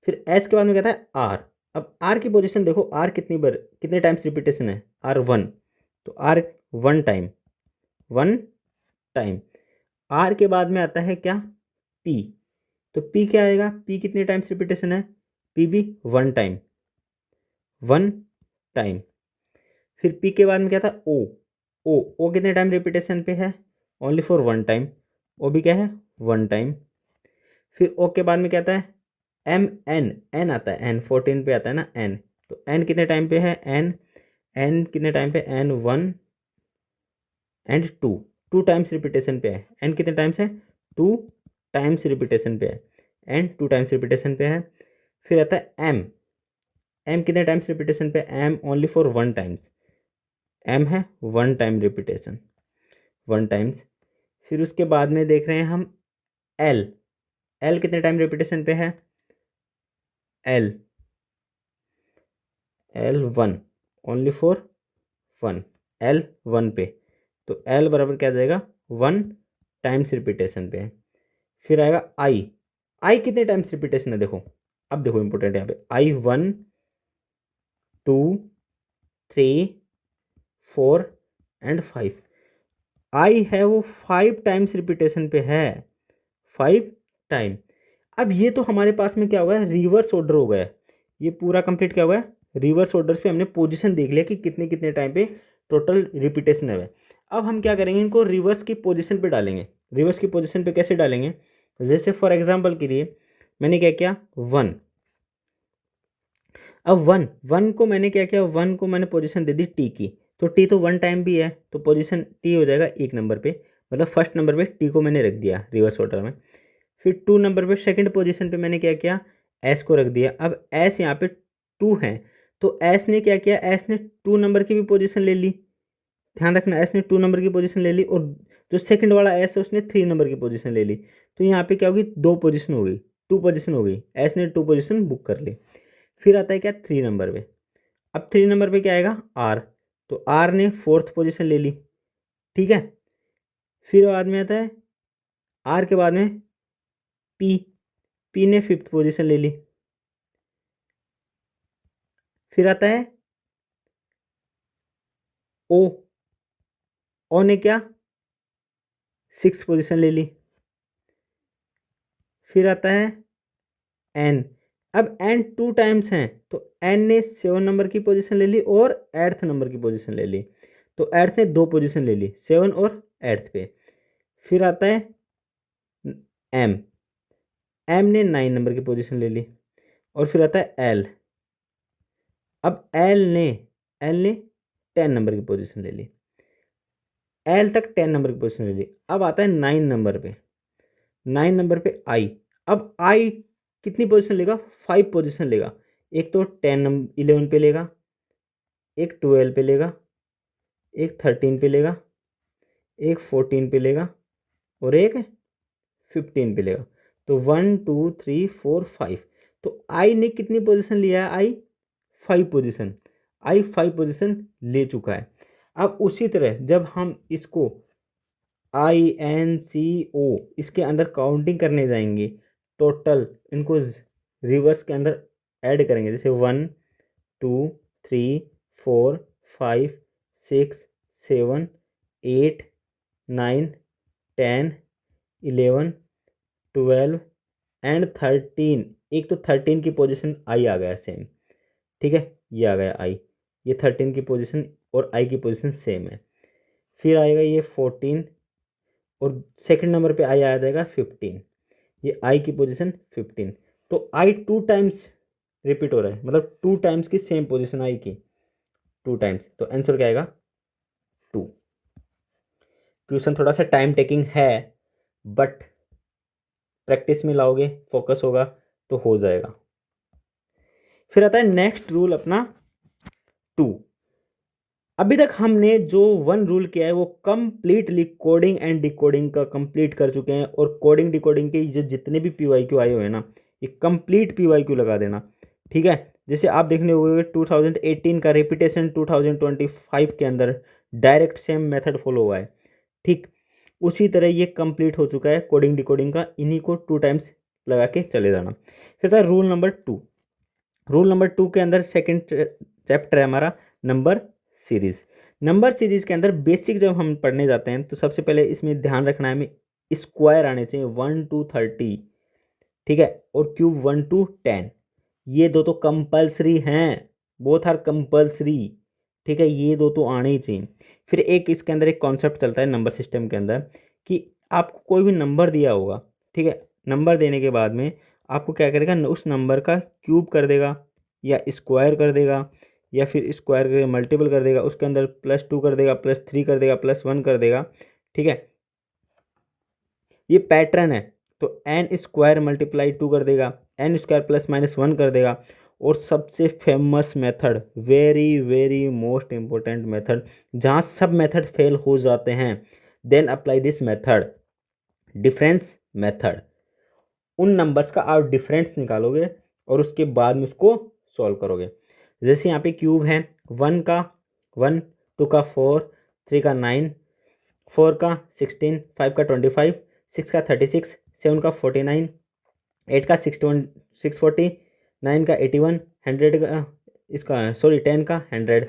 फिर एस के बाद में कहता है आर, अब आर की पोजीशन देखो, आर कितनी बार, कितने टाइम्स रिपीटेशन है, आर 1, तो आर 1 टाइम, 1 टाइम। आर के बाद में आता है क्या, पी, तो पी क्या आएगा, पी कितने टाइम्स रिपीटेशन है, पी भी 1 टाइम, 1 टाइम। फिर पी के बाद में क्या था, ओ। ओ कितने टाइम रिपीटेशन पे है, ओनली फॉर वन टाइम, ओ भी क्या है, वन टाइम। फिर ओ के बाद में क्या आता है, एम एन आता है, एन 14 पे आता है ना एन, तो एन कितने टाइम पे है, एन कितने टाइम पे, एन 1 एंड 2, 2 टाइम्स रिपीटेशन पे है, एन कितने टाइम्स है, 2 टाइम्स रिपीटेशन पे है, एन 2 टाइम्स रिपीटेशन पे है। फिर आता है एम कितने टाइम्स रिपीटेशन पे, M only for one times, M है one time repetition, one times. फिर उसके बाद में देख रहे हैं हम एल कितने टाइम रिपीटेशन पे है, L one, only for one, L one पे, तो एल बराबर क्या आ जाएगा, वन टाइम्स रिपीटेशन पे है। फिर आएगा आई कितने टाइम्स रिपीटेशन है, देखो अब देखो इंपॉर्टेंट यहाँ पे, आई 1 2 3 4 एंड 5, आई है वो 5 टाइम्स रिपीटेशन पे है, 5 टाइम। अब ये तो हमारे पास में क्या हुआ है, रिवर्स ऑर्डर हो गया है, ये पूरा कंप्लीट क्या हुआ है, रिवर्स ऑर्डर पे हमने पोजीशन देख लिया कि कितने कितने टाइम पे टोटल रिपीटेशन है। अब हम क्या करेंगे, इनको रिवर्स की पोजीशन पे डालेंगे। रिवर्स की पोजीशन पे कैसे डालेंगे, जैसे फॉर एग्जांपल के लिए मैंने क्या किया, वन, अब वन को मैंने क्या किया, वन को मैंने पोजीशन दे दी टी की, तो टी तो वन टाइम भी है, तो पोजीशन टी हो जाएगा एक नंबर पे, मतलब फर्स्ट नंबर पे टी को मैंने रख दिया रिवर्स ऑर्डर में। फिर टू नंबर पे सेकंड पोजीशन पे मैंने क्या किया, एस को रख दिया। अब एस यहाँ पे टू है, तो एस ने क्या किया, एस ने टू नंबर की भी पोजीशन ले ली, ध्यान रखना एस ने टू नंबर की पोजीशन ले ली, और जो सेकंड वाला एस है उसने थ्री नंबर की पोजीशन ले ली, तो यहाँ पे क्या होगी, दो पोजीशन हो गई, टू पोजीशन हो गई, एस ने टू पोजीशन बुक कर ली। फिर आता है क्या, थ्री नंबर पे, अब थ्री नंबर पे क्या आएगा, आर, तो आर ने फोर्थ पोजीशन ले ली, ठीक है। फिर बाद में आता है आर के बाद में पी ने फिफ्थ पोजीशन ले ली। फिर आता है ओ ने क्या, सिक्स पोजीशन ले ली। फिर आता है एन, अब एन टू टाइम्स हैं, तो एन ने सेवन नंबर की पोजीशन ले ली और एट्थ नंबर की पोजीशन ले ली, तो एट्थ ने दो पोजीशन ले ली, सेवन और एट्थ पे। फिर आता है एम, एम ने नाइन नंबर की पोजीशन ले ली। और फिर आता है एल, अब एल ने टेन नंबर की पोजीशन ले ली, एल तक टेन नंबर की पोजीशन ले ली। अब आता है नाइन नंबर पे, नाइन नंबर पे आई, अब आई कितनी पोजीशन लेगा, फाइव पोजीशन लेगा, एक तो टेन नंबर 11 पे लेगा, एक 12 पे लेगा, एक 13 पे लेगा, एक 14 पे लेगा, और एक 15 पे लेगा, तो 1 2 3 4 5, तो आई ने कितनी पोजीशन लिया है, आई फाइव पोजीशन, आई फाइव पोजीशन ले चुका है। अब उसी तरह जब हम इसको INCO इसके अंदर काउंटिंग करने जाएंगे, टोटल इनको रिवर्स के अंदर ऐड करेंगे, जैसे 1 2 3 4 5 6 7 8 9 10 11 12 एंड 13, एक तो 13 की पोजीशन आई आ गया सेम, ठीक है, ये आ गया आई, ये 13 की पोजीशन और आई की पोजीशन सेम है। फिर आएगा ये 14, और सेकंड नंबर पे आई आ जाएगा 15, ये आई की पोजीशन 15, तो आई टू टाइम्स रिपीट हो रहा है, मतलब टू टाइम्स की सेम पोजीशन आई की, टू टाइम्स, तो आंसर क्या आएगा, टू। क्वेश्चन थोड़ा सा टाइम टेकिंग है, बट प्रैक्टिस में लाओगे, फोकस होगा तो हो जाएगा। फिर आता है नेक्स्ट रूल अपना 2। अभी तक हमने जो वन रूल किया है वो कंप्लीटली कोडिंग एंड डिकोडिंग का कंप्लीट कर चुके हैं, और कोडिंग डिकोडिंग के जो जितने भी PYQ आए हुए हैं ना, ये कंप्लीट PYQ लगा देना, ठीक है। जैसे आप देखने होंगे 2018 का रिपीटेशन 2025 के अंदर डायरेक्ट सेम मेथड फॉलो हुआ है, ठीक उसी तरह ये कंप्लीट हो चुका है कोडिंग डिकोडिंग का, इन्हीं को टू टाइम्स लगा के चले जाना। फिर था रूल नंबर 2। रूल नंबर 2 के अंदर सेकंड चैप्टर है हमारा नंबर सीरीज़। नंबर सीरीज़ के अंदर बेसिक जब हम पढ़ने जाते हैं तो सबसे पहले इसमें ध्यान रखना है, हमें स्क्वायर आने चाहिए 1 to 30, ठीक है, और क्यूब 1 to 10, ये दो तो कंपल्सरी हैं, बोथ आर कंपल्सरी, ठीक है, ये दो तो आने ही चाहिए। फिर एक इसके अंदर एक कॉन्सेप्ट चलता है नंबर सिस्टम के अंदर कि आपको कोई भी नंबर दिया होगा, ठीक है, नंबर देने के बाद में आपको क्या करेगा, उस नंबर का क्यूब कर देगा या स्क्वायर कर देगा या फिर स्क्वायर करके मल्टीपल कर देगा, उसके अंदर +2 कर देगा, +3 कर देगा, +1 कर देगा, ठीक है, ये पैटर्न है। तो n² मल्टीप्लाई 2 कर देगा, n² +-1 कर देगा। और सबसे famous method, very very most important method, जहाँ सब मेथड फेल हो जाते हैं, then apply this method, difference method. उन नंबर्स का आप डिफरेंस निकालोगे और उसके बाद में उसको सॉल्व करोगे। जैसे यहाँ पे क्यूब है, 1 का 1, 2 का 4, 3 का 9, 4 का 16, 5 का 25, 6 का 36, 7 का 49, 8 का 640, 9 का 81, 100 का इसका सॉरी 10 का 100,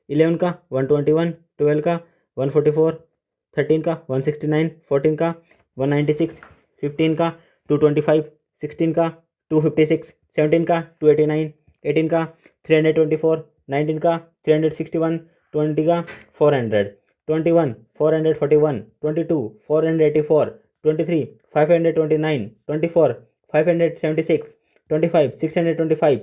11 का 121, 12 का 144, 13 का 169, 14 का 196, 15 का 225, 16 का 256, 17 का 289, 18 का 324, 19 का 361, 20 का 400, 21 441, 22 484, 23 529, 24 576, 25 625,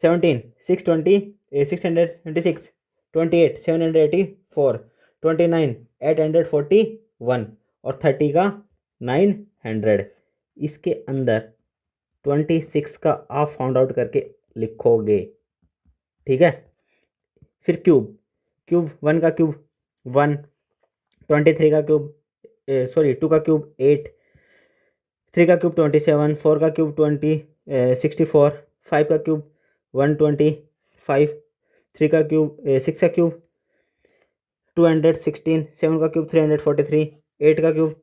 17 620, 676, 28 784, 29 841 और 30 का 900। इसके अंदर 26 का आप फाउंड आउट करके लिखोगे, ठीक है। फिर क्यूब, 1 का क्यूब 1, 23 का क्यूब 2 का क्यूब 8, 3 का क्यूब 27, 4 का क्यूब 64, 5 का क्यूब 125, 3 का क्यूब 6 का क्यूब 216, 7 का क्यूब 343, 8 का क्यूब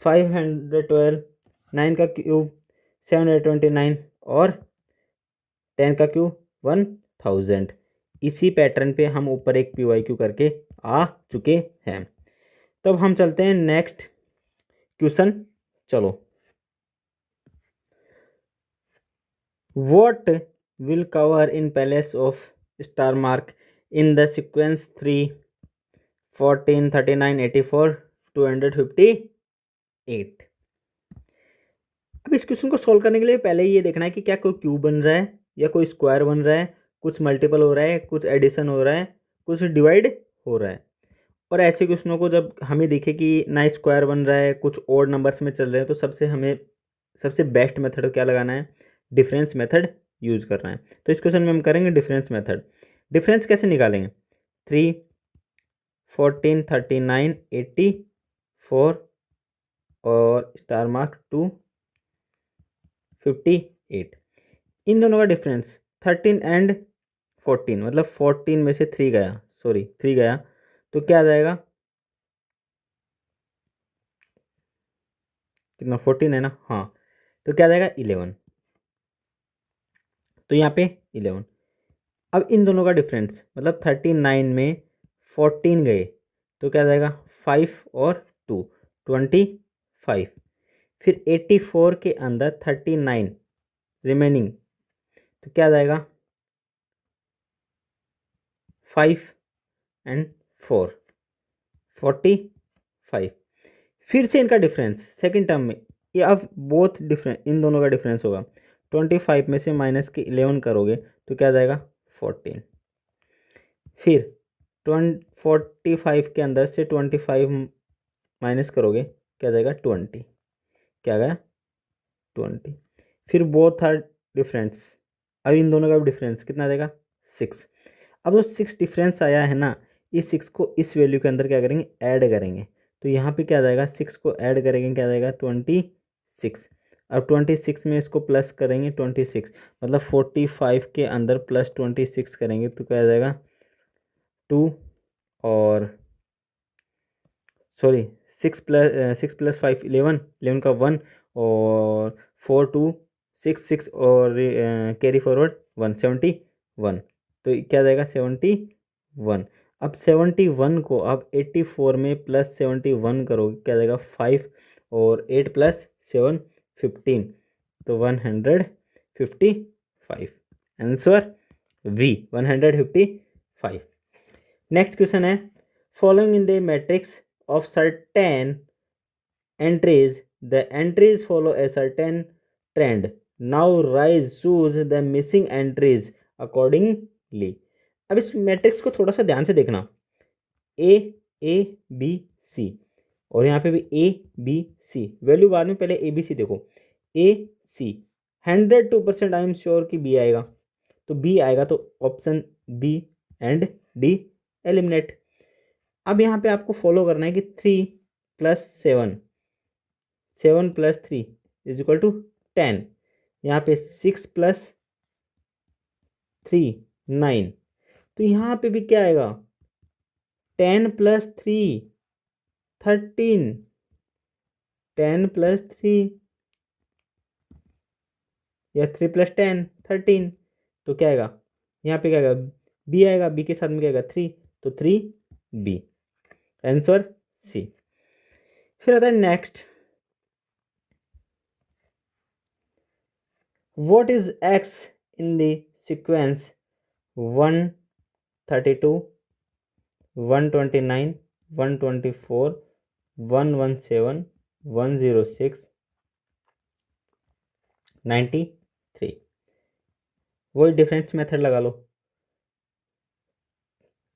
512, 9 का क्यूब 729 और 10 का क्यूब 1000। इसी पैटर्न पे हम ऊपर एक PYQ करके आ चुके हैं। तब हम चलते हैं नेक्स्ट क्वेश्चन। चलो, what will cover in palace of star mark in the sequence 3 14 39 84 258। अब इस क्वेश्चन को सोल्व करने के लिए पहले ये देखना है कि क्या कोई क्यूब बन रहा है या कोई स्क्वायर बन रहा है, कुछ मल्टीपल हो रहा है, कुछ एडिशन हो रहा है, कुछ डिवाइड हो रहा है। और ऐसे क्वेश्चनों को जब हमें दिखे कि ना स्क्वायर बन रहा है, कुछ ओड नंबर्स में चल रहे हैं, तो सबसे बेस्ट मेथड क्या लगाना है, डिफरेंस मेथड यूज़ करना है। तो इस क्वेश्चन में हम करेंगे डिफरेंस मेथड। डिफरेंस कैसे निकालेंगे, 3 14 39 84 और स्टार मार्क 258, इन दोनों का डिफरेंस 13 एंड 14, मतलब 14 में से 3 गया, 3 गया, तो क्या आ जाएगा, कितना 14 है ना, हाँ, तो क्या आ जाएगा 11। तो यहाँ पे 11। अब इन दोनों का डिफरेंस मतलब 39 में 14 गए तो क्या आ जाएगा 5 और 2 25। फिर 84 के अंदर 39 रिमेनिंग, तो क्या आ जाएगा 5 एंड 4 45। फिर से इनका डिफरेंस सेकंड टर्म में, ये अब बोथ डिफरेंस, इन दोनों का डिफरेंस होगा 25 में से माइनस के 11 करोगे तो क्या आ जाएगा 14। फिर 45 के अंदर से 25 माइनस करोगे क्या आ जाएगा 20, क्या आ गया 20। फिर बोथ आर डिफरेंस, अब इन दोनों का भी डिफरेंस कितना आ जाएगा 6। अब जो 6 डिफरेंस आया है ना, इस 6 को इस वैल्यू के अंदर क्या करेंगे, ऐड करेंगे। तो यहाँ पे क्या आ जाएगा, 6 को ऐड करेंगे क्या आ जाएगा 26। अब 26 में इसको प्लस करेंगे 26, मतलब 45 के अंदर प्लस 26 करेंगे तो क्या आ जाएगा 2 और 6 + 5 11 का 1 और 4 2 6 और कैरी फॉरवर्ड 171, तो क्या आ जाएगा 71। अब 71 को आप 84 में +71 करोगे क्या आ जाएगा 5 और 8 + 7 15, तो 155। Answer V 155। 5। नेक्स्ट क्वेश्चन है, following in the matrix of certain entries, the entries follow a certain trend. Now rise choose the missing entries accordingly. अब इस मैट्रिक्स को थोड़ा सा ध्यान से देखना, ए ए बी सी, और यहाँ पे भी ए बी सी, वैल्यू बाद में, पहले ए बी सी देखो। A C 102% I am sure कि बी आएगा, तो बी आएगा, तो option B and D eliminate. अब यहाँ पे आपको फॉलो करना है कि 3 + 7, 7 + 3 = 10, यहाँ पे 6 + 3 9, तो यहाँ पे भी क्या आएगा, 10 + 3 13, 10 + 3 या 3 + 10 13, तो क्या आएगा, यहाँ पे क्या आएगा, बी आएगा, बी के साथ में क्या आएगा 3, तो 3 बी, आंसर सी। फिर आता है next, what is x in the sequence 132 129 124 117 106 93, वही डिफरेंस मेथड लगा लो।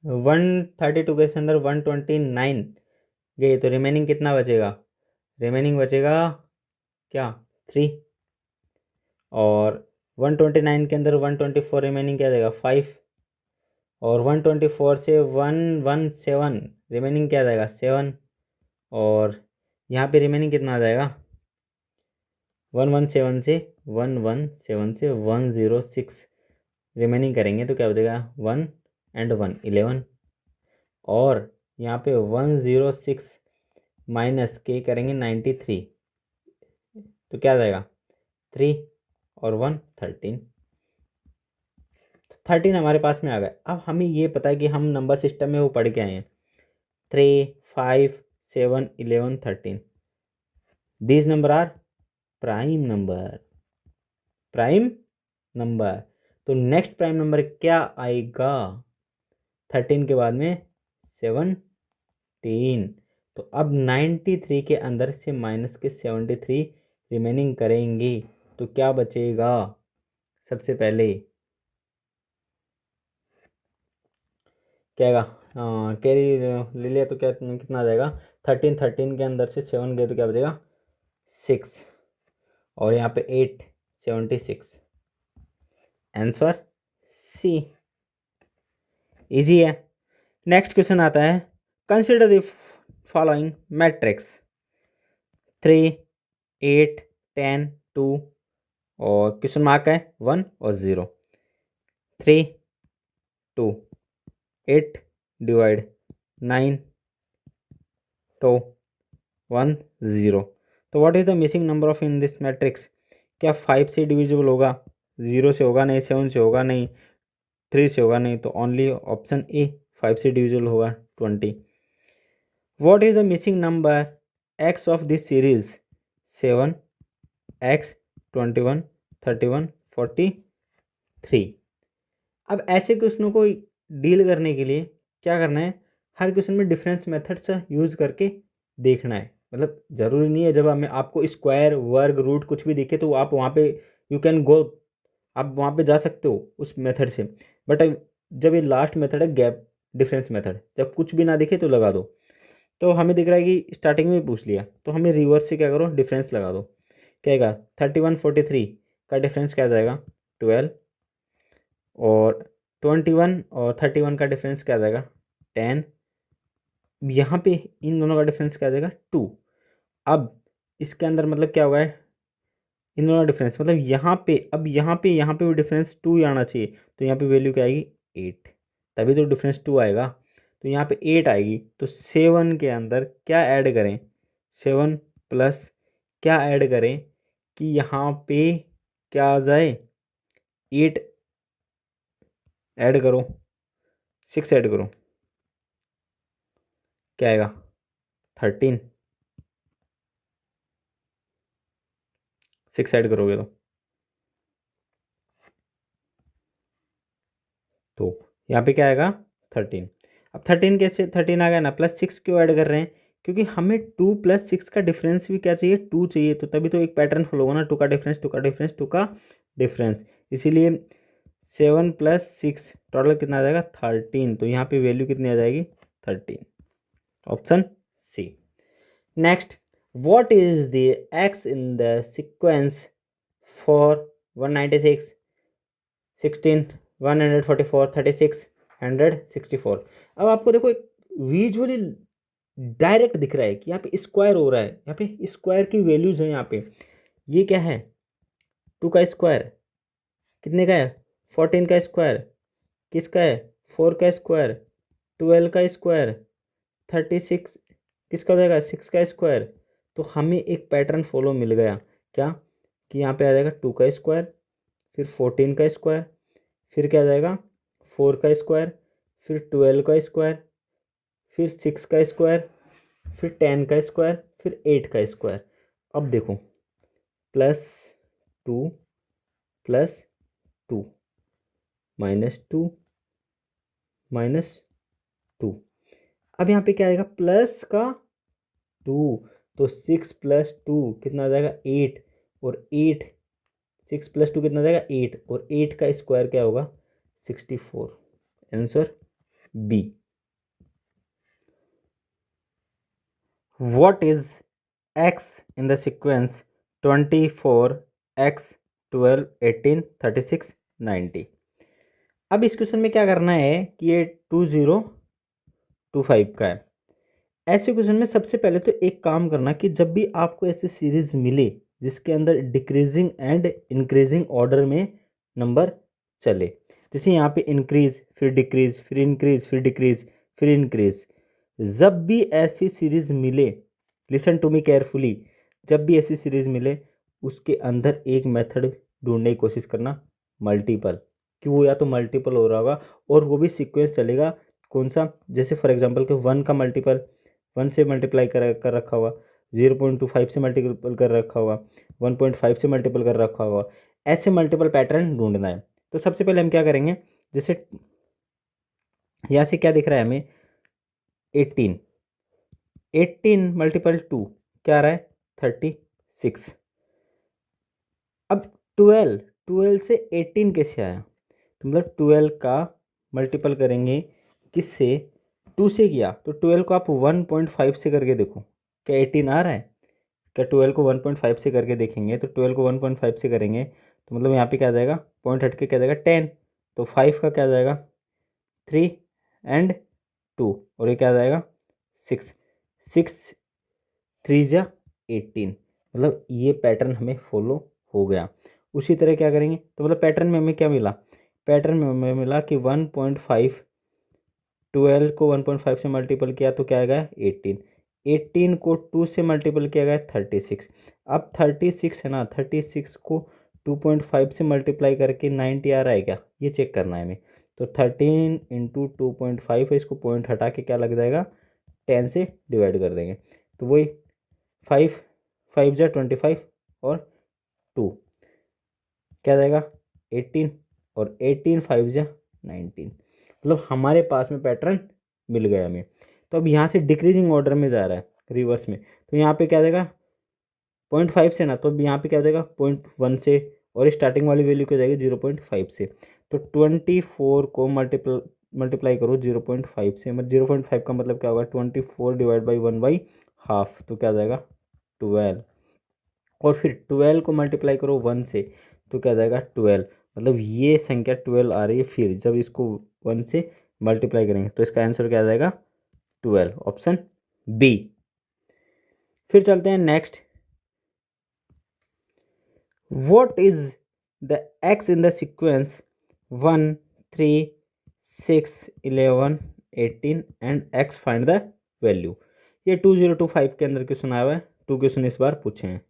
132 के अंदर 129 गए, तो रिमेनिंग कितना बचेगा, रिमेनिंग बचेगा क्या 3, और 129 के अंदर 124 रिमेनिंग क्या जाएगा 5, और 124 से 117 रिमेनिंग क्या जाएगा 7, और यहाँ पे रिमेनिंग कितना आ जाएगा 117 से 106 रिमेनिंग करेंगे, तो क्या बचेगा 1 and 1 11, और यहाँ पे 106 माइनस के करेंगे 93, तो क्या आ जाएगा 3 और 1 13, 13 हमारे पास में आ गए। अब हमें ये पता है कि हम नंबर सिस्टम में वो पढ़ के आए हैं, 3 5 7 11 13, these number are prime number, prime number. तो नेक्स्ट प्राइम नंबर क्या आएगा, 13 के बाद में 17, तो अब 93 के अंदर से माइनस के 73 रिमेनिंग करेंगे, तो क्या बचेगा, सबसे पहले क्या आएगा, कैरी ले लिया तो क्या कितना आ जाएगा 13 के अंदर से 7 गए, तो क्या बचेगा 6, और यहाँ पे 8 76, आंसर सी, इजी है। नेक्स्ट क्वेश्चन आता है, कंसिडर द फॉलोइंग मैट्रिक्स 3 8 10 2, और क्वेश्चन मार्क है 1 और 0, 3 2 8 डिवाइड 9 2 1 0, तो what is the missing number of in this matrix, क्या 5 से डिविजिबल होगा, 0 से होगा नहीं, 7 से होगा नहीं, 3 से होगा नहीं, तो ओनली ऑप्शन ए 5 से डिविजिबल होगा 20। What is the missing number x of this series 7 x 21 31 43। अब ऐसे क्वेश्चनों को डील करने के लिए क्या करना है, हर क्वेश्चन में डिफरेंस मेथड से यूज़ करके देखना है, मतलब ज़रूरी नहीं है जब हमें आपको स्क्वायर वर्ग रूट कुछ भी दिखे तो आप वहाँ पे यू कैन गो, आप वहाँ पे जा सकते हो उस मेथड से, बट जब ये लास्ट मेथड है गैप डिफरेंस मेथड, जब कुछ भी ना दिखे तो लगा दो। तो हमें दिख रहा है कि स्टार्टिंग में पूछ लिया, तो हमें रिवर्स से क्या करो, डिफरेंस लगा दो, क्या आएगा 31 43 का डिफरेंस क्या आ जाएगा 12, और 21 और 31 का डिफरेंस क्या आ जाएगा 10, यहाँ पे इन दोनों का डिफरेंस क्या आ जाएगा 2। अब इसके अंदर मतलब क्या होगा, इन दोनों का डिफरेंस मतलब यहाँ पे, अब यहाँ पे भी डिफरेंस 2 ही आना चाहिए, तो यहाँ पे वैल्यू क्या आएगी 8, तभी तो डिफरेंस 2 आएगा, तो यहाँ पे 8 आएगी, तो 7 के अंदर क्या ऐड करें, 7 प्लस क्या ऐड करें कि यहाँ पे क्या आ जाए 8 ऐड करो, 6 ऐड करो, क्या आएगा 13, 6 ऐड करोगे तो यहाँ पे क्या आएगा 13। अब 13 कैसे 13 आ गया ना, +6 क्यों ऐड कर रहे हैं, क्योंकि हमें 2 + 6 का डिफरेंस भी क्या चाहिए, 2 चाहिए, तो तभी तो एक पैटर्न फॉलो होगा ना, 2 का डिफरेंस 2 का डिफरेंस 2 का डिफरेंस, इसीलिए 7 + 6 टोटल कितना आ जाएगा 13, तो यहाँ पे वैल्यू कितनी आ जाएगी 13, option C. Next, what is the X in the sequence for 196 16 144 36 164। अब आपको देखो एक विजुअली डायरेक्ट दिख रहा है कि यहाँ पे स्क्वायर हो रहा है, यहाँ पे स्क्वायर की वैल्यूज है, यहाँ पे ये क्या है 2 का स्क्वायर कितने का है 14 का स्क्वायर किसका है 4 का स्क्वायर 12 का स्क्वायर 36 किसका हो जाएगा 6 का स्क्वायर। तो हमें एक पैटर्न फॉलो मिल गया क्या, कि यहाँ पे आ जाएगा 2 का स्क्वायर, फिर 14 का स्क्वायर, फिर क्या आ जाएगा 4 का स्क्वायर, फिर 12 का स्क्वायर, फिर 6 का स्क्वायर, फिर 10 का स्क्वायर, फिर 8 का स्क्वायर। अब देखो +2 +2 -2 -2। अब यहाँ पे क्या आएगा प्लस का 2, तो 6 + 2 कितना आ जाएगा 8, और 8 6 + 2 कितना आ जाएगा 8, और 8 का स्क्वायर क्या होगा 64, answer B. What is x in the sequence 24 x 12 18 36 90। अब इस क्वेश्चन में क्या करना है कि ये 2025 का है। ऐसे क्वेश्चन में सबसे पहले तो एक काम करना कि जब भी आपको ऐसी सीरीज मिले जिसके अंदर डिक्रीजिंग एंड इंक्रीजिंग ऑर्डर में नंबर चले, जैसे यहाँ पे इंक्रीज फिर डिक्रीज फिर इंक्रीज फिर डिक्रीज फिर इंक्रीज, जब भी ऐसी सीरीज मिले, लिसन टू मी केयरफुली, जब भी ऐसी सीरीज मिले उसके अंदर एक मेथड ढूंढने की कोशिश करना, मल्टीपल, कि वो या तो मल्टीपल हो रहा होगा और वो भी सीक्वेंस चलेगा कौन सा, जैसे फॉर एग्जांपल कि 1 का मल्टीपल 1 से मल्टीप्लाई कर रखा हुआ, 0.25 से मल्टीपल कर रखा हुआ, 1.5 से मल्टीपल कर रखा हुआ, ऐसे मल्टीपल पैटर्न ढूंढना है। तो सबसे पहले हम क्या करेंगे, जैसे यहाँ से क्या दिख रहा है हमें 18 × 2 क्या आ रहा है 36। अब 12 से 18 कैसे आया, तो मतलब 12 का मल्टीपल करेंगे किससे 2 से किया, तो 12 को आप 1.5 से करके देखो क्या 18 आ रहा है, क्या 12 को 1.5 से करके देखेंगे, तो 12 को 1.5 से करेंगे तो मतलब यहाँ पे क्या आ जाएगा पॉइंट हट के क्या आ जाएगा 10, तो 5 का क्या आ जाएगा 3 एंड 2, और ये क्या आ जाएगा 6 6 3 × 18, मतलब ये पैटर्न हमें फॉलो हो गया। उसी तरह क्या करेंगे, तो मतलब पैटर्न में हमें क्या मिला, पैटर्न में हमें मिला कि 1.5 12 को 1.5 से मल्टीपल किया तो क्या आएगा 18, 18 को 2 से मल्टीपल किया गया 36। अब 36 है ना, 36 को 2.5 से मल्टीप्लाई करके 90 आ रहा है क्या, ये चेक करना है हमें। तो 13 × 2.5 है, इसको पॉइंट हटा के क्या लग जाएगा 10 से डिवाइड कर देंगे, तो वही 5 5 × 25 और 2 क्या जाएगा 18, और 18 5 × 19, मतलब हमारे पास में पैटर्न मिल गया हमें। तो अब यहाँ से डिक्रीजिंग ऑर्डर में जा रहा है रिवर्स में, तो यहाँ पे क्या देगा 0.5 से ना, तो अब यहाँ पे क्या देगा 0.1 से, और स्टार्टिंग वाली वैल्यू क्या जाएगी 0.5 से, तो 24 को मल्टीप्लाई करो 0.5 से, मतलब 0.5 का मतलब क्या होगा 24 डिवाइड बाई 1/2, तो क्या जाएगा 12, और फिर 12 को मल्टीप्लाई करो 1 से, तो क्या जाएगा 12, मतलब ये संख्या 12 आ रही है, फिर जब इसको 1 से मल्टीप्लाई करेंगे तो इसका आंसर क्या आ जाएगा 12, ऑप्शन बी। फिर चलते हैं next, what is the X in the sequence 1 3 6 11 18 and x find the value. ये 2025 के अंदर क्वेश्चन आया हुआ है, 2 क्वेश्चन इस बार पूछे हैं,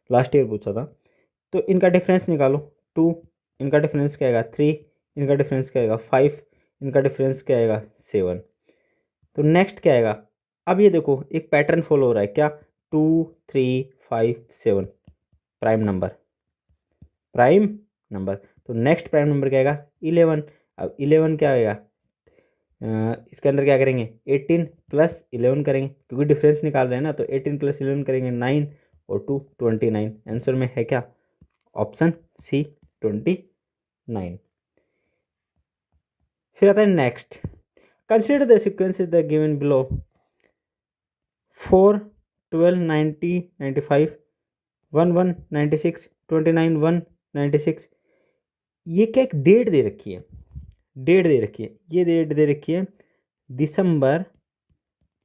लास्ट ईयर पूछा था। तो इनका डिफरेंस निकालो, 2 इनका डिफरेंस क्या आएगा 3, इनका डिफरेंस क्या आएगा 5, इनका डिफरेंस क्या आएगा 7। तो नेक्स्ट क्या आएगा, अब ये देखो एक पैटर्न फॉलो हो रहा है क्या 2 3 5 7 प्राइम नंबर, प्राइम नंबर, तो नेक्स्ट प्राइम नंबर क्या आएगा 11। अब 11 क्या आएगा इसके अंदर क्या करेंगे 18 प्लस 11 करेंगे, क्योंकि डिफरेंस निकाल रहे हैं ना, तो 18 प्लस 11 करेंगे 9 और 2 29। आंसर में है क्या, ऑप्शन सी 29। फिर आता है next, consider the sequences the given below 4 12 90 95 11 96 29 1 96। ये क्या एक डेट दे रखी है, डेट दे रखी है, ये डेट दे रखी है दिसंबर